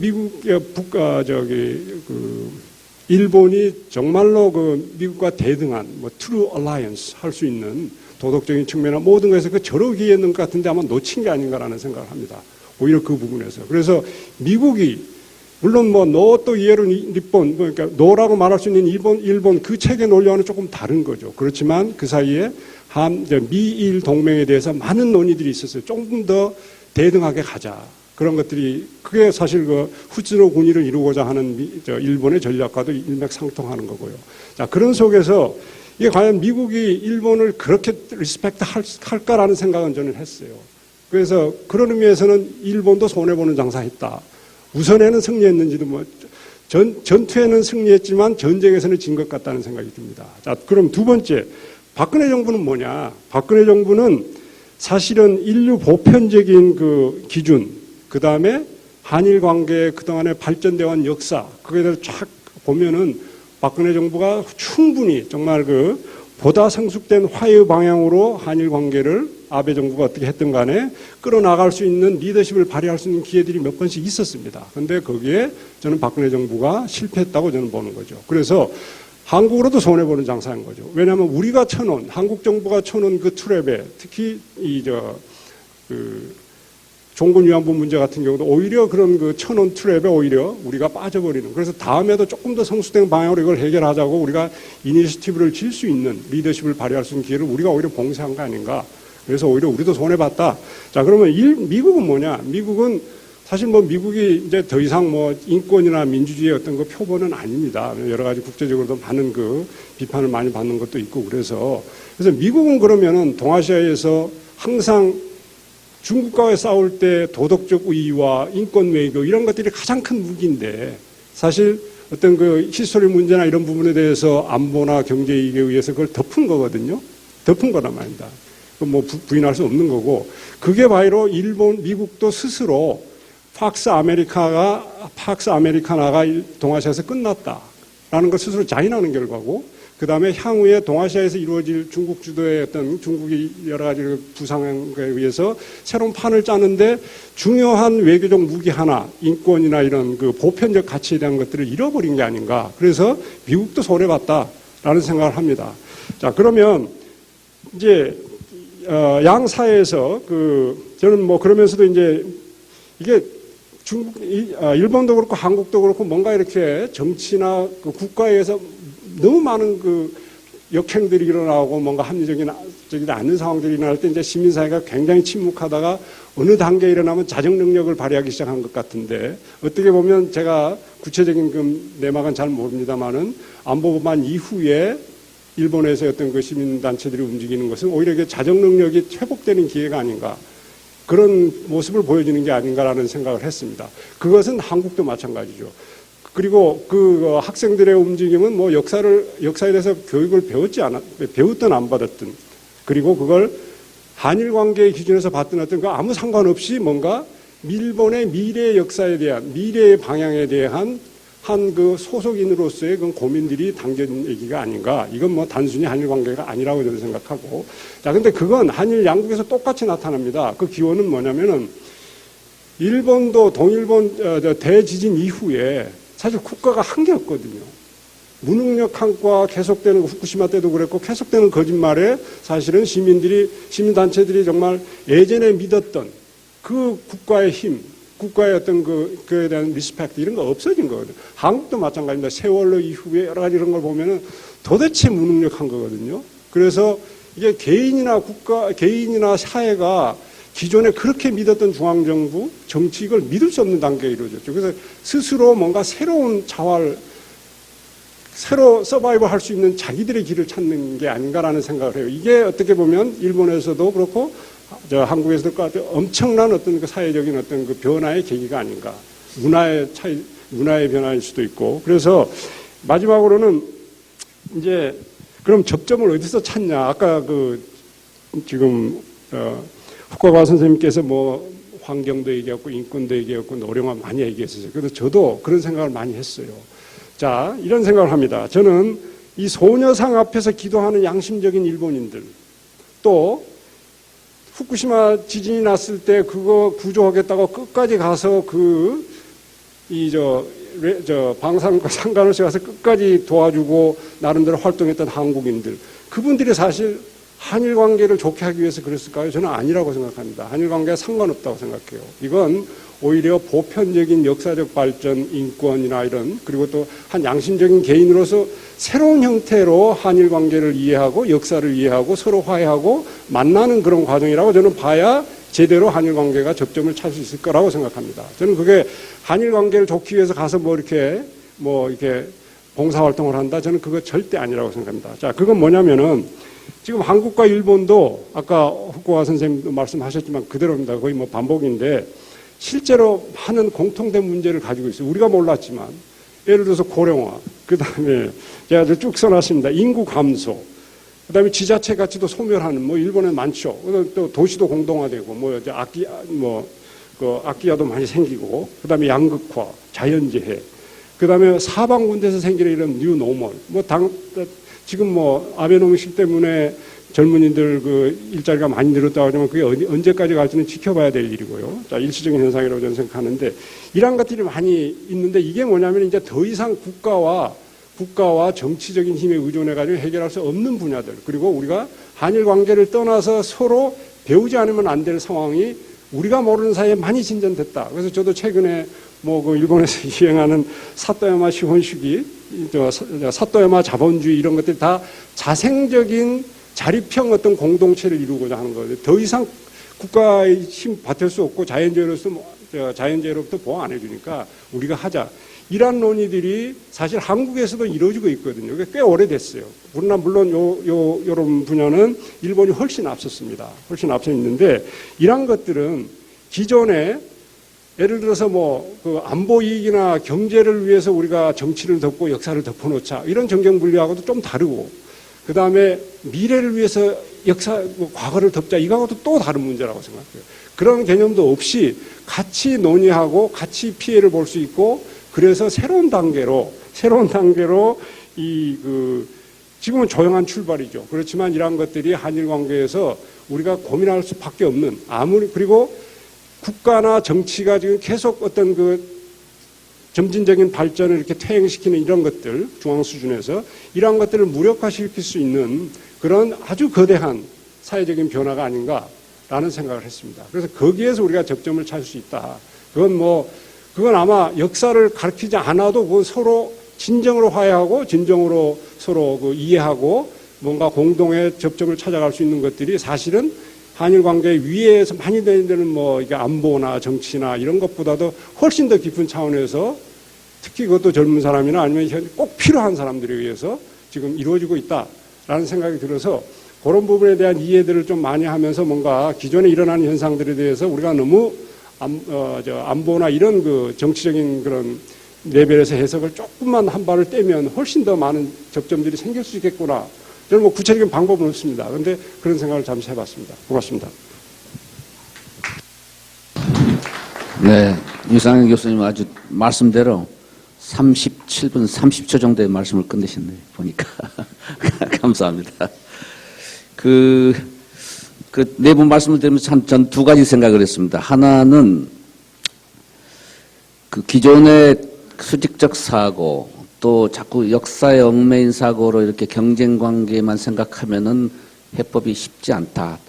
일본이 정말로 그 미국과 대등한 뭐 true alliance 할 수 있는 도덕적인 측면이나 모든 것에서 그 저러기였는 것 같은데 아마 놓친 게 아닌가라는 생각을 합니다. 오히려 그 부분에서. 그래서 미국이 물론 뭐 노 또 이해로 일본 그러니까 노라고 말할 수 있는 일본 그 책의 논리와는 조금 다른 거죠. 그렇지만 그 사이에 미일 동맹에 대해서 많은 논의들이 있었어요. 조금 더 대등하게 가자. 그런 것들이 그게 사실 그 후츠노 군의를 이루고자 하는 일본의 전략과도 일맥상통하는 거고요. 자, 그런 속에서 이게 과연 미국이 일본을 그렇게 리스펙트 할까라는 생각은 저는 했어요. 그래서 그런 의미에서는 일본도 손해보는 장사했다. 우선에는 승리했는지도 뭐 전투에는 승리했지만 전쟁에서는 진 것 같다는 생각이 듭니다. 자, 그럼 두 번째, 박근혜 정부는 뭐냐? 박근혜 정부는 사실은 인류 보편적인 그 기준, 그 다음에 한일 관계의 그동안에 발전되어 온 역사, 그거에 대해서 쫙 보면은 박근혜 정부가 충분히 정말 그 보다 성숙된 화해의 방향으로 한일 관계를 아베 정부가 어떻게 했든 간에 끌어나갈 수 있는 리더십을 발휘할 수 있는 기회들이 몇 번씩 있었습니다. 그런데 거기에 저는 박근혜 정부가 실패했다고 저는 보는 거죠. 그래서 한국으로도 손해보는 장사인 거죠. 왜냐하면 우리가 쳐놓은, 한국 정부가 쳐놓은 그 트랩에 특히 종군 위안부 문제 같은 경우도 오히려 그런 그 쳐놓은 트랩에 오히려 우리가 빠져버리는. 그래서 다음에도 조금 더 성숙된 방향으로 이걸 해결하자고 우리가 이니시티브를 질 수 있는 리더십을 발휘할 수 있는 기회를 우리가 오히려 봉쇄한 거 아닌가. 그래서 오히려 우리도 손해봤다. 자, 그러면 미국은 뭐냐? 미국은 사실 뭐 미국이 이제 더 이상 뭐 인권이나 민주주의의 어떤 그 표본은 아닙니다. 여러 가지 국제적으로도 많은 그 비판을 많이 받는 것도 있고 그래서 미국은 그러면은 동아시아에서 항상 중국과의 싸울 때 도덕적 우위와 인권 외교 이런 것들이 가장 큰 무기인데 사실 어떤 그 히스토리 문제나 이런 부분에 대해서 안보나 경제 이익에 의해서 그걸 덮은 거거든요. 덮은 거란 말입니다. 뭐 부인할 수 없는 거고 그게 바로 미국도 스스로 팍스 아메리카나가 동아시아에서 끝났다라는 걸 스스로 자인하는 결과고 그 다음에 향후에 동아시아에서 이루어질 중국 주도의 어떤 중국이 여러 가지 부상에 의해서 새로운 판을 짜는데 중요한 외교적 무기 하나, 인권이나 이런 그 보편적 가치에 대한 것들을 잃어버린 게 아닌가. 그래서 미국도 손해봤다라는 생각을 합니다. 자, 그러면 이제, 양 사회에서 저는 뭐 그러면서도 이제 이게 일본도 그렇고 한국도 그렇고 뭔가 이렇게 정치나 그 국가에 의해서 너무 많은 그 역행들이 일어나고 뭔가 합리적이지 않는 상황들이 일어날 때 이제 시민사회가 굉장히 침묵하다가 어느 단계에 일어나면 자정 능력을 발휘하기 시작한 것 같은데 어떻게 보면 제가 구체적인 그 내막은 잘 모릅니다만은 안보법안 이후에 일본에서 어떤 그 시민단체들이 움직이는 것은 오히려 이게 자정 능력이 회복되는 기회가 아닌가 그런 모습을 보여주는 게 아닌가라는 생각을 했습니다. 그것은 한국도 마찬가지죠. 그리고 그 학생들의 움직임은 뭐 역사에 대해서 교육을 배웠든 안 받았든 그리고 그걸 한일 관계의 기준에서 봤든 어떤 거 아무 상관없이 뭔가 일본의 미래의 역사에 대한 미래의 방향에 대한 한 그 소속인으로서의 그 고민들이 담겨진 얘기가 아닌가. 이건 뭐 단순히 한일 관계가 아니라고 저는 생각하고. 자, 근데 그건 한일 양국에서 똑같이 나타납니다. 그 기원은 뭐냐면은 일본도 동일본 대지진 이후에 사실 국가가 한계였거든요. 무능력함과 계속되는 후쿠시마 때도 그랬고 계속되는 거짓말에 사실은 시민단체들이 정말 예전에 믿었던 그 국가의 힘, 국가의 어떤 그에 대한 리스펙트 이런 거 없어진 거거든요. 한국도 마찬가지입니다. 세월호 이후에 여러 가지 이런 걸 보면은 도대체 무능력한 거거든요. 그래서 이게 개인이나 사회가 기존에 그렇게 믿었던 중앙정부, 정치 이걸 믿을 수 없는 단계에 이루어졌죠. 그래서 스스로 뭔가 새로운 자활, 새로 서바이브 할 수 있는 자기들의 길을 찾는 게 아닌가라는 생각을 해요. 이게 어떻게 보면 일본에서도 그렇고 한국에서도 그렇고 엄청난 어떤 그 사회적인 어떤 그 변화의 계기가 아닌가. 문화의 차이, 문화의 변화일 수도 있고. 그래서 마지막으로는 이제 그럼 접점을 어디서 찾냐. 아까 그 지금 후쿠오카 선생님께서 뭐 환경도 얘기했고 인권도 얘기했고 노령화 많이 얘기했어요. 그래서 저도 그런 생각을 많이 했어요. 자, 이런 생각을 합니다. 저는 이 소녀상 앞에서 기도하는 양심적인 일본인들, 또 후쿠시마 지진이 났을 때 그거 구조하겠다고 끝까지 가서 방산과 상관없이 가서 끝까지 도와주고 나름대로 활동했던 한국인들, 그분들이 사실 한일 관계를 좋게 하기 위해서 그랬을까요? 저는 아니라고 생각합니다. 한일 관계와 상관없다고 생각해요. 이건 오히려 보편적인 역사적 발전, 인권이나 이런, 그리고 또 한 양심적인 개인으로서 새로운 형태로 한일 관계를 이해하고 역사를 이해하고 서로 화해하고 만나는 그런 과정이라고 저는 봐야 제대로 한일 관계가 접점을 찾을 수 있을 거라고 생각합니다. 저는 그게 한일 관계를 좋기 위해서 가서 이렇게 봉사활동을 한다. 저는 그거 절대 아니라고 생각합니다. 자, 그건 뭐냐면은 지금 한국과 일본도 아까 후쿠오카 선생님도 말씀하셨지만 그대로입니다. 거의 뭐 반복인데 실제로 많은 공통된 문제를 가지고 있어요. 우리가 몰랐지만 예를 들어서 고령화, 그 다음에 제가 쭉 써놨습니다. 인구 감소, 그 다음에 지자체 가치도 소멸하는 뭐 일본에 많죠. 또 도시도 공동화되고 악기야도 많이 생기고, 그 다음에 양극화, 자연재해, 그 다음에 사방군대에서 생기는 이런 뉴 노멀, 지금 아베노믹스 때문에 젊은이들 일자리가 많이 늘었다고 하지만 그게 언제까지 갈지는 지켜봐야 될 일이고요. 자, 일시적인 현상이라고 저는 생각하는데 이런 것들이 많이 있는데 이게 뭐냐면 이제 더 이상 국가와 정치적인 힘에 의존해가지고 해결할 수 없는 분야들, 그리고 우리가 한일 관계를 떠나서 서로 배우지 않으면 안 될 상황이 우리가 모르는 사이에 많이 진전됐다. 그래서 저도 최근에 일본에서 유행하는 사토야마 시혼주기, 사토야마 자본주의 이런 것들이 다 자생적인 자립형 어떤 공동체를 이루고자 하는 거예요. 더 이상 국가의 힘 받을 수 없고 자연재해로부터 보호 안 해주니까 우리가 하자. 이런 논의들이 사실 한국에서도 이루어지고 있거든요. 그게 꽤 오래됐어요. 그러나 물론 이런 분야는 일본이 훨씬 앞섰습니다. 훨씬 앞서 있는데 이런 것들은 기존에 예를 들어서 안보 이익이나 경제를 위해서 우리가 정치를 덮고 역사를 덮어놓자 이런 정경 분리하고도 좀 다르고, 그 다음에 미래를 위해서 과거를 덮자 이거하고도 또 다른 문제라고 생각해요. 그런 개념도 없이 같이 논의하고 같이 피해를 볼 수 있고, 그래서 새로운 단계로 지금은 조용한 출발이죠. 그렇지만 이러한 것들이 한일 관계에서 우리가 고민할 수밖에 없는, 그리고 국가나 정치가 지금 계속 어떤 점진적인 발전을 이렇게 퇴행시키는 이런 것들, 중앙 수준에서 이러한 것들을 무력화시킬 수 있는 그런 아주 거대한 사회적인 변화가 아닌가라는 생각을 했습니다. 그래서 거기에서 우리가 접점을 찾을 수 있다. 그건 아마 역사를 가르치지 않아도 서로 진정으로 화해하고 진정으로 서로 이해하고 뭔가 공동의 접점을 찾아갈 수 있는 것들이 사실은 한일 관계 위에서 많이 되는 이게 안보나 정치나 이런 것보다도 훨씬 더 깊은 차원에서 특히 그것도 젊은 사람이나 아니면 꼭 필요한 사람들에 의해서 지금 이루어지고 있다라는 생각이 들어서 그런 부분에 대한 이해들을 좀 많이 하면서 뭔가 기존에 일어나는 현상들에 대해서 우리가 너무 안보나 이런 정치적인 그런 레벨에서 해석을 조금만 한 발을 떼면 훨씬 더 많은 접점들이 생길 수 있겠구나. 저는 구체적인 방법은 없습니다. 그런데 그런 생각을 잠시 해봤습니다. 고맙습니다. 네, 유상현 교수님 아주 말씀대로 37분 30초 정도의 말씀을 끝내셨네요. 보니까. 감사합니다. 네 분 말씀을 드리면서 전 두 가지 생각을 했습니다. 하나는 기존의 수직적 사고, 또 자꾸 역사의 얽매인 사고로 이렇게 경쟁 관계만 생각하면은 해법이 쉽지 않다.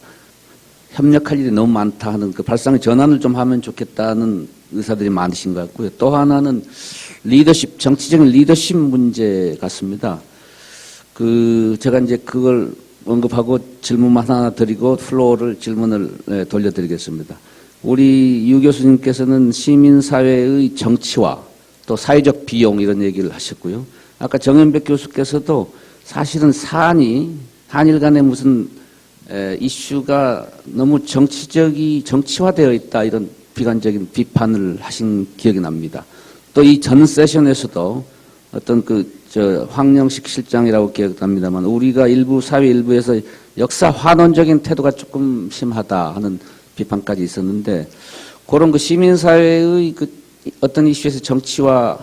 협력할 일이 너무 많다 하는 발상의 전환을 좀 하면 좋겠다는 의사들이 많으신 것 같고요. 또 하나는 리더십, 정치적인 리더십 문제 같습니다. 제가 이제 그걸 언급하고 질문만 하나 드리고 질문을 돌려드리겠습니다. 우리 유 교수님께서는 시민사회의 정치화, 또 사회적 비용 이런 얘기를 하셨고요. 아까 정현백 교수께서도 사실은 한일 간의 무슨 이슈가 너무 정치화되어 있다 이런 비관적인 비판을 하신 기억이 납니다. 또 이 전 세션에서도 어떤 황영식 실장이라고 기억납니다만 우리가 사회 일부에서 역사 환원적인 태도가 조금 심하다 하는 비판까지 있었는데 그런 시민사회의 어떤 이슈에서 정치화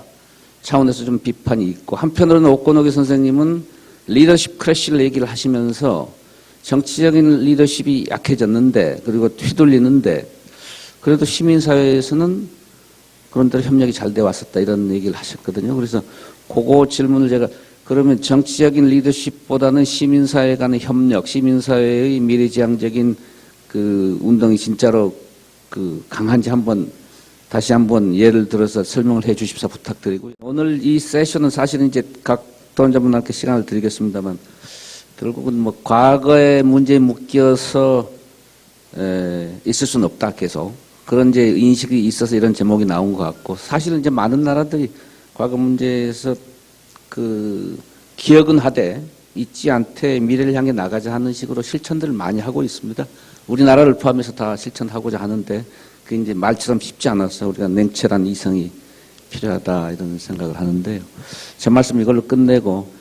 차원에서 좀 비판이 있고 한편으로는 오코노게 선생님은 리더십 크래시를 얘기를 하시면서 정치적인 리더십이 약해졌는데 그리고 휘둘리는데 그래도 시민사회에서는 그런 대로 협력이 잘 돼 왔었다 이런 얘기를 하셨거든요. 그래서 그거 질문을 제가 그러면 정치적인 리더십보다는 시민사회 간의 협력, 시민사회의 미래지향적인 운동이 진짜로 강한지 다시 한번 예를 들어서 설명을 해 주십사 부탁드리고요. 오늘 이 세션은 사실은 이제 각 도전자분들께 시간을 드리겠습니다만 결국은 과거의 문제에 묶여서 있을 수는 없다 계속 그런 이제 인식이 있어서 이런 제목이 나온 것 같고 사실은 이제 많은 나라들이 과거 문제에서 기억은 하되 잊지 않되 미래를 향해 나가자 하는 식으로 실천들을 많이 하고 있습니다. 우리나라를 포함해서 다 실천하고자 하는데 그게 이제 말처럼 쉽지 않아서 우리가 냉철한 이성이 필요하다 이런 생각을 하는데요. 제 말씀 이걸로 끝내고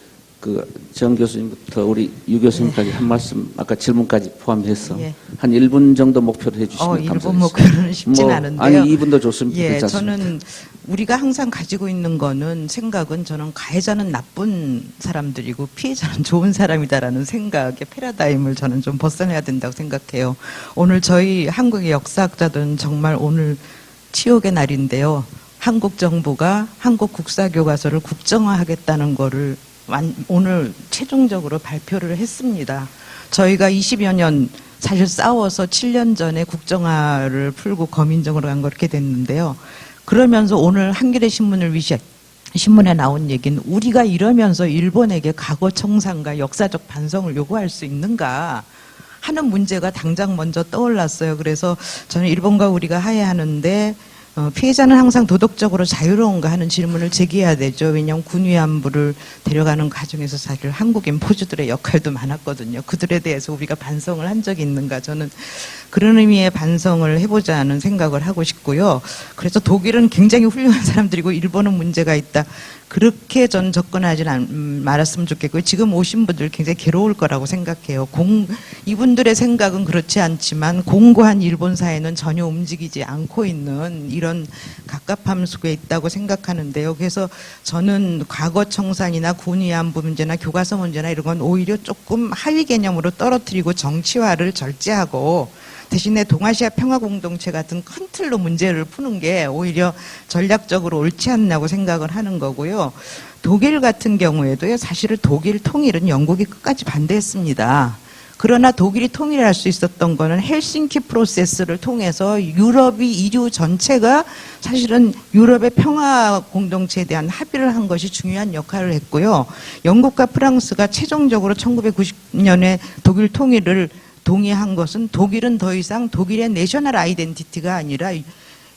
정 교수님부터 우리 유 교수님까지 한 말씀 아까 질문까지 포함해서 한 1분 정도 목표로 해주시면 1분 감사하겠습니다. 목표는 쉽진 않은데요. 아니 2분도 좋습니다. 예, 괜찮습니다. 저는 우리가 항상 가지고 있는 생각은 저는 가해자는 나쁜 사람들이고 피해자는 좋은 사람이다라는 생각의 패러다임을 저는 좀 벗어나야 된다고 생각해요. 오늘 저희 한국의 역사학자들은 정말 오늘 치욕의 날인데요. 한국 정부가 한국 국사교과서를 국정화하겠다는 거를 오늘 최종적으로 발표를 했습니다. 저희가 20여 년 사실 싸워서 7년 전에 국정화를 풀고 거민정으로 간 그렇게 됐는데요. 그러면서 오늘 한겨레 신문에 나온 얘기는 우리가 이러면서 일본에게 과거 청산과 역사적 반성을 요구할 수 있는가 하는 문제가 당장 먼저 떠올랐어요. 그래서 저는 일본과 우리가 화해하는데 피해자는 항상 도덕적으로 자유로운가 하는 질문을 제기해야 되죠. 왜냐하면 군위안부를 데려가는 과정에서 사실 한국인 포주들의 역할도 많았거든요. 그들에 대해서 우리가 반성을 한 적이 있는가. 저는 그런 의미의 반성을 해보자는 생각을 하고 싶고요. 그래서 독일은 굉장히 훌륭한 사람들이고 일본은 문제가 있다. 그렇게 전 접근하지 말았으면 좋겠고요. 지금 오신 분들 굉장히 괴로울 거라고 생각해요. 이분들의 생각은 그렇지 않지만 공고한 일본 사회는 전혀 움직이지 않고 있는 이런 갑갑함 속에 있다고 생각하는데요. 그래서 저는 과거 청산이나 군위안부 문제나 교과서 문제나 이런 건 오히려 조금 하위 개념으로 떨어뜨리고 정치화를 절제하고 대신에 동아시아 평화공동체 같은 큰 틀로 문제를 푸는 게 오히려 전략적으로 옳지 않나고 생각을 하는 거고요. 독일 같은 경우에도요. 사실은 독일 통일은 영국이 끝까지 반대했습니다. 그러나 독일이 통일할 수 있었던 거는 헬싱키 프로세스를 통해서 유럽이 인류 전체가 사실은 유럽의 평화 공동체에 대한 합의를 한 것이 중요한 역할을 했고요. 영국과 프랑스가 최종적으로 1990년에 독일 통일을 동의한 것은 독일은 더 이상 독일의 내셔널 아이덴티티가 아니라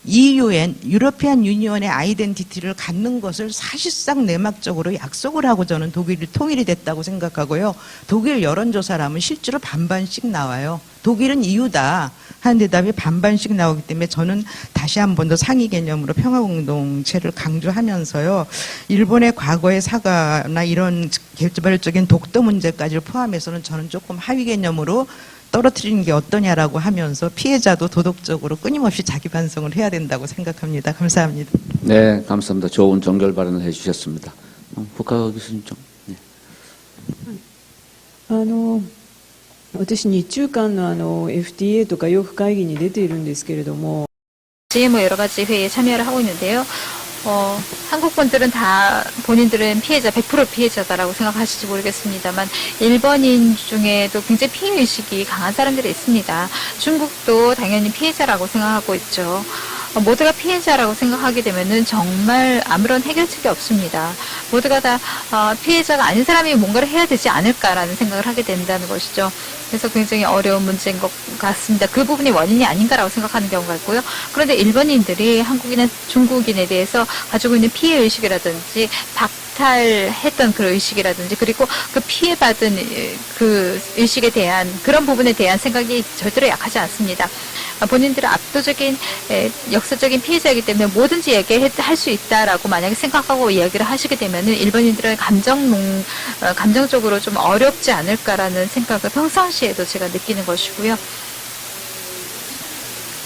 유러피안 유니언의 아이덴티티를 갖는 것을 사실상 내막적으로 약속을 하고 저는 독일이 통일이 됐다고 생각하고요. 독일 여론조사라면 실제로 반반씩 나와요. 독일은 이유다 하는 대답이 반반씩 나오기 때문에 저는 다시 한 번 더 상위 개념으로 평화공동체를 강조하면서요. 일본의 과거의 사과나 이런 개발적인 독도 문제까지 포함해서는 저는 조금 하위 개념으로 떨어뜨리는 게 어떠냐라고 하면서 피해자도 도덕적으로 끊임없이 자기 반성을 해야 된다고 생각합니다. 감사합니다. 네, 감사합니다. 좋은 종결 발언을 해주셨습니다. 북학 교수님 좀. 네. 私、日中間のFTA とか洋服会議に出ているんですけれども 여러 가지 회의에 참여를 하고 있는데요. 한국 분들은 다 본인들은 피해자, 100% 피해자다라고 생각하실지 모르겠습니다만 일본인 중에도 굉장히 피해의식이 강한 사람들이 있습니다. 중국도 당연히 피해자라고 생각하고 있죠. 모두가 피해자라고 생각하게 되면은 정말 아무런 해결책이 없습니다. 모두가 다 피해자가 아닌 사람이 뭔가를 해야 되지 않을까라는 생각을 하게 된다는 것이죠. 그래서 굉장히 어려운 문제인 것 같습니다. 그 부분이 원인이 아닌가라고 생각하는 경우가 있고요. 그런데 일본인들이 한국인이나 중국인에 대해서 가지고 있는 피해의식이라든지 이탈했던 그런 의식이라든지 그리고 그 피해받은 그 의식에 대한 그런 부분에 대한 생각이 절대로 약하지 않습니다. 본인들은 압도적인 역사적인 피해자이기 때문에 뭐든지 얘기할 수 있다라고 만약에 생각하고 이야기를 하시게 되면은 일본인들은 감정적으로 좀 어렵지 않을까라는 생각을 평상시에도 제가 느끼는 것이고요.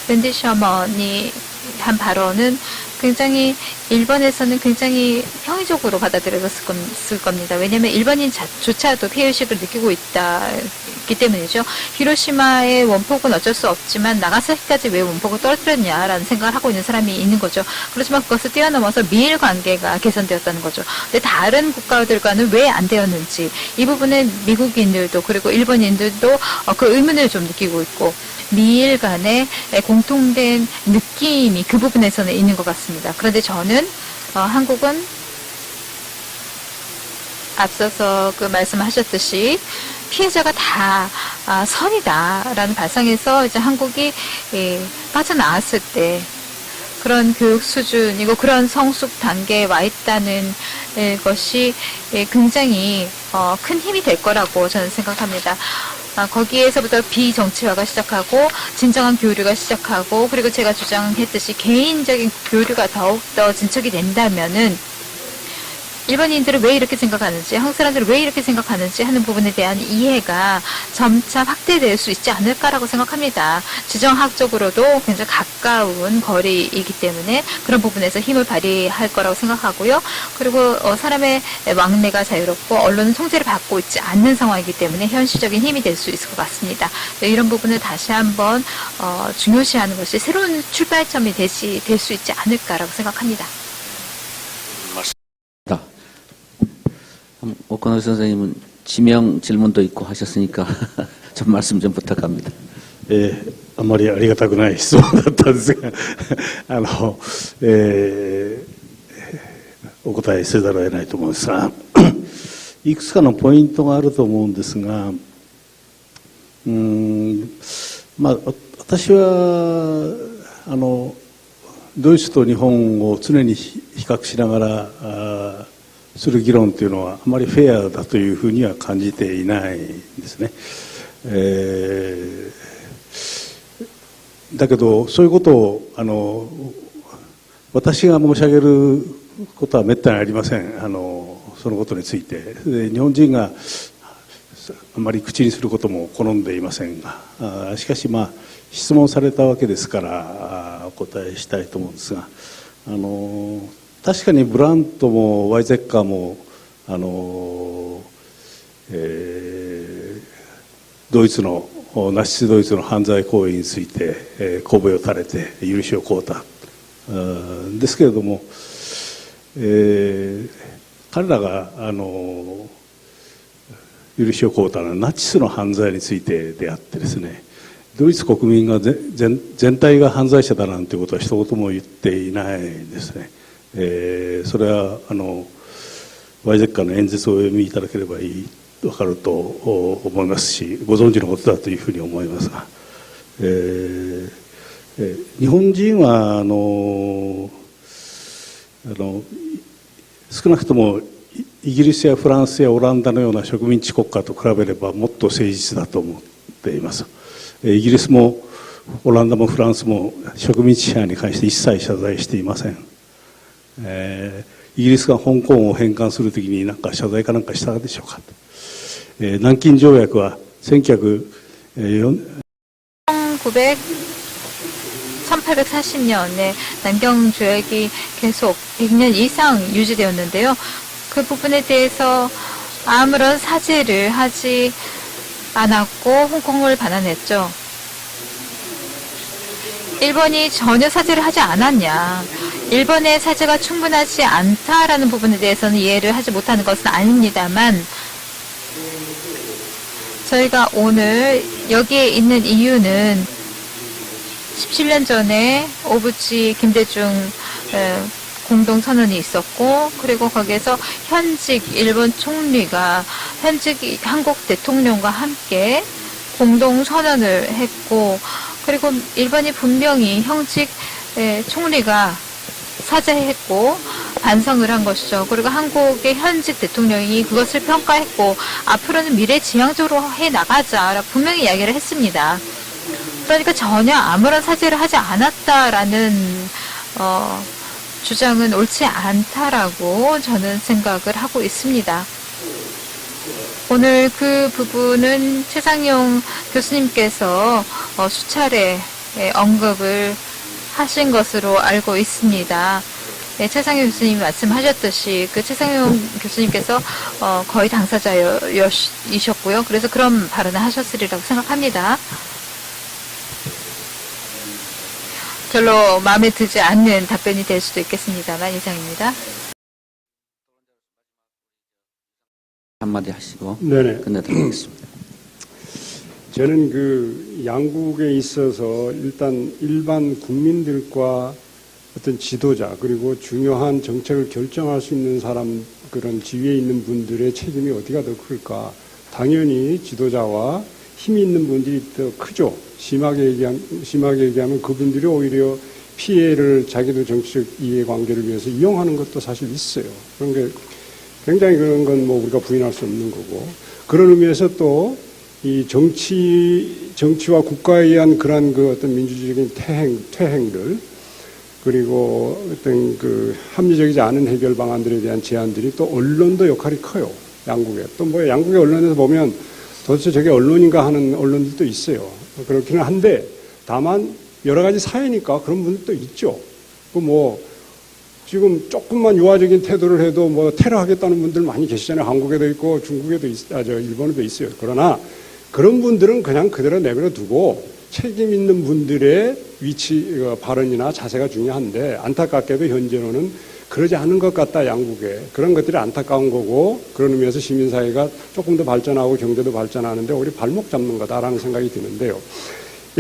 밴디 셔먼이 한 발언은 굉장히 일본에서는 굉장히 평이적으로 받아들여졌을 겁니다. 왜냐하면 일본인조차도 피해의식을 느끼고 있기 때문이죠. 히로시마의 원폭은 어쩔 수 없지만 나가사키까지 왜 원폭을 떨어뜨렸냐라는 생각을 하고 있는 사람이 있는 거죠. 그렇지만 그것을 뛰어넘어서 미일 관계가 개선되었다는 거죠. 근데 다른 국가들과는 왜 안 되었는지 이 부분은 미국인들도 그리고 일본인들도 그 의문을 좀 느끼고 있고 미일 간의 공통된 느낌이 그 부분에서는 있는 것 같습니다. 그런데 저는 한국은 앞서서 그 말씀하셨듯이 피해자가 다 선이다라는 발상에서 이제 한국이 빠져나왔을 때 그런 교육 수준이고 그런 성숙 단계에 와 있다는 것이 굉장히 큰 힘이 될 거라고 저는 생각합니다. 거기에서부터 비정치화가 시작하고 진정한 교류가 시작하고 그리고 제가 주장했듯이 개인적인 교류가 더욱더 진척이 된다면은 일본인들은 왜 이렇게 생각하는지 한국 사람들은 왜 이렇게 생각하는지 하는 부분에 대한 이해가 점차 확대될 수 있지 않을까라고 생각합니다. 지정학적으로도 굉장히 가까운 거리이기 때문에 그런 부분에서 힘을 발휘할 거라고 생각하고요. 그리고 사람의 왕래가 자유롭고 언론은 통제를 받고 있지 않는 상황이기 때문에 현실적인 힘이 될 수 있을 것 같습니다. 이런 부분을 다시 한번 중요시하는 것이 새로운 출발점이 될 수 있지 않을까라고 생각합니다. 오코노 선생님은 지명 질문도 있고 하셨으니까 좀 말씀 좀 부탁합니다. あんまりありがたくない質問だったんですがお答えせざるを得ないと思うんですがいくつかのポイントがあると思うんですが私はドイツと日本を常に比較しながらする議論というのはあまりフェアだというふうには感じていないんですね。だけどそういうことを私が申し上げることはめったにありません。そのことについてで日本人があまり口にすることも好んでいませんがしかし質問されたわけですからお答えしたいと思うんですが確かにブラントもワイゼッカーもドイツのナチスドイツの犯罪行為について頭を垂れて許しを請うたですけれども、彼らが許しを請うたのはナチスの犯罪についてであってですねドイツ国民が全体が犯罪者だなんてことは一言も言っていないですね。それはワイゼッカーの演説をお読みいただければ分かると思いますしご存知のことだというふうに思いますが、日本人は少なくともイギリスやフランスやオランダのような植民地国家と比べればもっと誠実だと思っています。イギリスもオランダもフランスも植民地支配に関して一切謝罪していません。イギリスが香港を返還するときに何か謝罪かなんかしたでしょうか。南京条約は1840년에 남경 조약이 계속 100년 이상 유지되었는데요. 그 부분에 대해서 아무런 사죄를 하지 않았고 홍콩을 반환했죠. 일본이 전혀 사죄를 하지 않았냐. 일본의 사죄가 충분하지 않다라는 부분에 대해서는 이해를 하지 못하는 것은 아닙니다만 저희가 오늘 여기에 있는 이유는 17년 전에 오부치 김대중 공동선언이 있었고 그리고 거기에서 현직 일본 총리가 현직 한국 대통령과 함께 공동선언을 했고 그리고 일본이 분명히 현직 총리가 사죄했고 반성을 한 것이죠. 그리고 한국의 현직 대통령이 그것을 평가했고 앞으로는 미래지향적으로 해나가자 분명히 이야기를 했습니다. 그러니까 전혀 아무런 사죄를 하지 않았다라는 주장은 옳지 않다라고 저는 생각을 하고 있습니다. 오늘 그 부분은 최상용 교수님께서 수차례 언급을 하신 것으로 알고 있습니다. 네, 최상용 교수님이 말씀하셨듯이 그 최상용 교수님께서 거의 당사자이셨고요. 그래서 그런 발언을 하셨으리라고 생각합니다. 별로 마음에 들지 않는 답변이 될 수도 있겠습니다만 이상입니다. 한마디 하시고 네네. 끝내도록 하겠습니다. 저는 그 양국에 있어서 일단 일반 국민들과 어떤 지도자 그리고 중요한 정책을 결정할 수 있는 사람 그런 지위에 있는 분들의 책임이 어디가 더 클까? 당연히 지도자와 힘이 있는 분들이 더 크죠. 심하게 얘기하면 그분들이 오히려 피해를 자기도 정치적 이해관계를 위해서 이용하는 것도 사실 있어요. 그런 게 굉장히 그런 건 뭐 우리가 부인할 수 없는 거고 그런 의미에서 또 이 정치와 국가에 의한 그런 그 어떤 민주주의적인 퇴행들 그리고 어떤 그 합리적이지 않은 해결 방안들에 대한 제안들이 또 언론도 역할이 커요. 양국에. 또 뭐 양국의 언론에서 보면 도대체 저게 언론인가 하는 언론들도 있어요. 그렇기는 한데 다만 여러 가지 사회니까 그런 분들도 있죠. 그 뭐 지금 조금만 유화적인 태도를 해도 뭐 테러하겠다는 분들 많이 계시잖아요. 한국에도 있고 중국에도 일본에도 있어요. 그러나 그런 분들은 그냥 그대로 내버려 두고 책임 있는 분들의 발언이나 자세가 중요한데 안타깝게도 현재로는 그러지 않은 것 같다, 양국에. 그런 것들이 안타까운 거고 그런 의미에서 시민사회가 조금 더 발전하고 경제도 발전하는데 오히려 발목 잡는 거다라는 생각이 드는데요.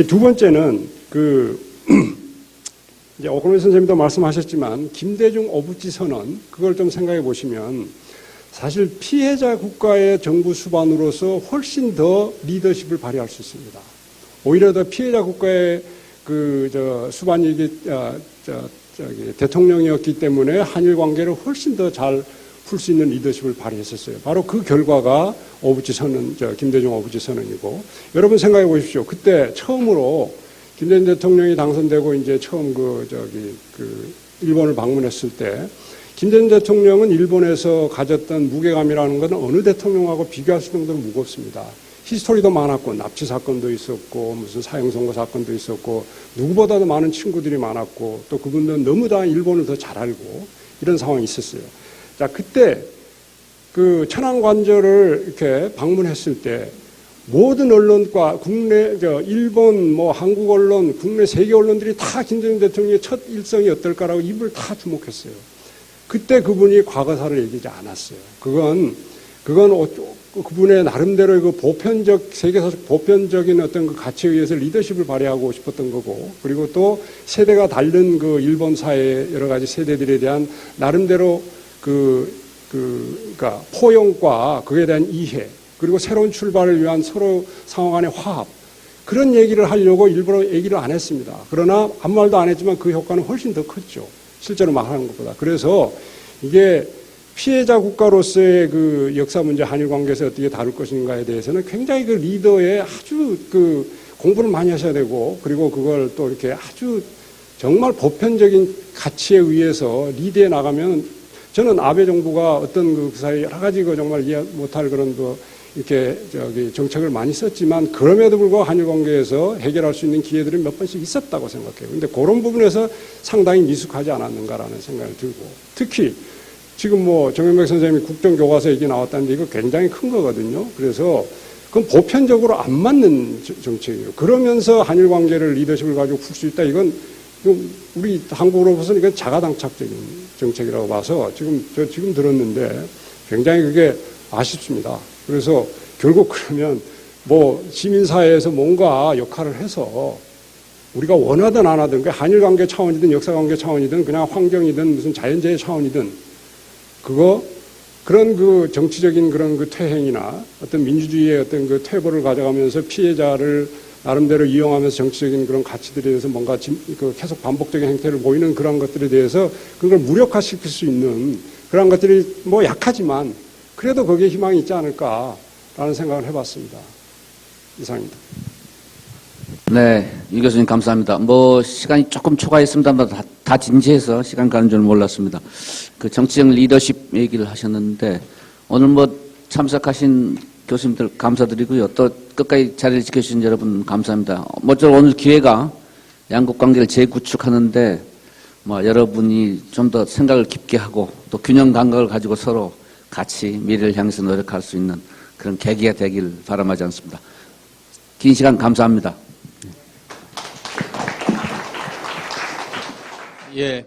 두 번째는 이제 오코노미 선생님도 말씀하셨지만 김대중 오부치 선언 그걸 좀 생각해 보시면 사실 피해자 국가의 정부 수반으로서 훨씬 더 리더십을 발휘할 수 있습니다. 오히려 더 피해자 국가의 수반이 대통령이었기 때문에 한일 관계를 훨씬 더 잘 풀 수 있는 리더십을 발휘했었어요. 바로 그 결과가 김대중 오부치 선언이고 여러분 생각해 보십시오. 그때 처음으로 김대중 대통령이 당선되고 이제 처음 일본을 방문했을 때 김대중 대통령은 일본에서 가졌던 무게감이라는 것은 어느 대통령하고 비교할 수 정도로 무겁습니다. 히스토리도 많았고 납치 사건도 있었고 무슨 사형선고 사건도 있었고 누구보다도 많은 친구들이 많았고 또 그분들은 너무 다 일본을 더 잘 알고 이런 상황이 있었어요. 자, 그때 그 천안관저를 이렇게 방문했을 때 모든 언론과 국내, 일본, 한국 언론, 국내 세계 언론들이 다 김대중 대통령의 첫 일성이 어떨까라고 입을 다 주목했어요. 그때 그분이 과거사를 얘기하지 않았어요. 그건 그분의 나름대로의 그 세계사적 보편적인 어떤 그 가치에 의해서 리더십을 발휘하고 싶었던 거고, 그리고 또 세대가 다른 그 일본 사회의 여러 가지 세대들에 대한 나름대로 그러니까 포용과 그에 대한 이해, 그리고 새로운 출발을 위한 서로 상호 간의 화합, 그런 얘기를 하려고 일부러 얘기를 안 했습니다. 그러나 아무 말도 안 했지만 그 효과는 훨씬 더 컸죠. 실제로 말하는 것보다. 그래서 이게 피해자 국가로서의 그 역사 문제 한일 관계에서 어떻게 다룰 것인가에 대해서는 굉장히 그 리더의 아주 그 공부를 많이 하셔야 되고, 그리고 그걸 또 이렇게 아주 정말 보편적인 가치에 의해서 리드해 나가면, 저는 아베 정부가 어떤 그 사이 여러 가지 그 정말 이해 못할 그런 이렇게 정책을 많이 썼지만 그럼에도 불구하고 한일 관계에서 해결할 수 있는 기회들이 몇 번씩 있었다고 생각해요. 근데 그런 부분에서 상당히 미숙하지 않았는가라는 생각이 들고, 특히 지금 정현백 선생님이 국정교과서 얘기 나왔다는데 이거 굉장히 큰 거거든요. 그래서 그건 보편적으로 안 맞는 정책이에요. 그러면서 한일 관계를 리더십을 가지고 풀 수 있다. 이건 우리 한국으로 봐서는 이건 자가당착적인 정책이라고 봐서 지금 들었는데 굉장히 그게 아쉽습니다. 그래서 결국 그러면 시민사회에서 뭔가 역할을 해서 우리가 원하든 안 하든, 한일 관계 차원이든 역사 관계 차원이든 그냥 환경이든 무슨 자연재해 차원이든 그런 그 정치적인 그런 그 퇴행이나 어떤 민주주의의 어떤 그 퇴보를 가져가면서 피해자를 나름대로 이용하면서 정치적인 그런 가치들에 대해서 뭔가 계속 반복적인 행태를 보이는 그런 것들에 대해서 그걸 무력화시킬 수 있는 그런 것들이 뭐 약하지만 그래도 거기에 희망이 있지 않을까라는 생각을 해봤습니다. 이상입니다. 네, 이 교수님 감사합니다. 뭐 시간이 조금 초과했습니다만 다 진지해서 시간 가는 줄 몰랐습니다. 그 정치적 리더십 얘기를 하셨는데 오늘 뭐 참석하신 교수님들 감사드리고요. 또 끝까지 자리를 지켜주신 여러분 감사합니다. 모쪼록 오늘 기회가 양국 관계를 재구축하는데 뭐 여러분이 좀 더 생각을 깊게 하고 또 균형 감각을 가지고 서로 같이 미래를 향해서 노력할 수 있는 그런 계기가 되길 바람하지 않습니다. 긴 시간 감사합니다. 예.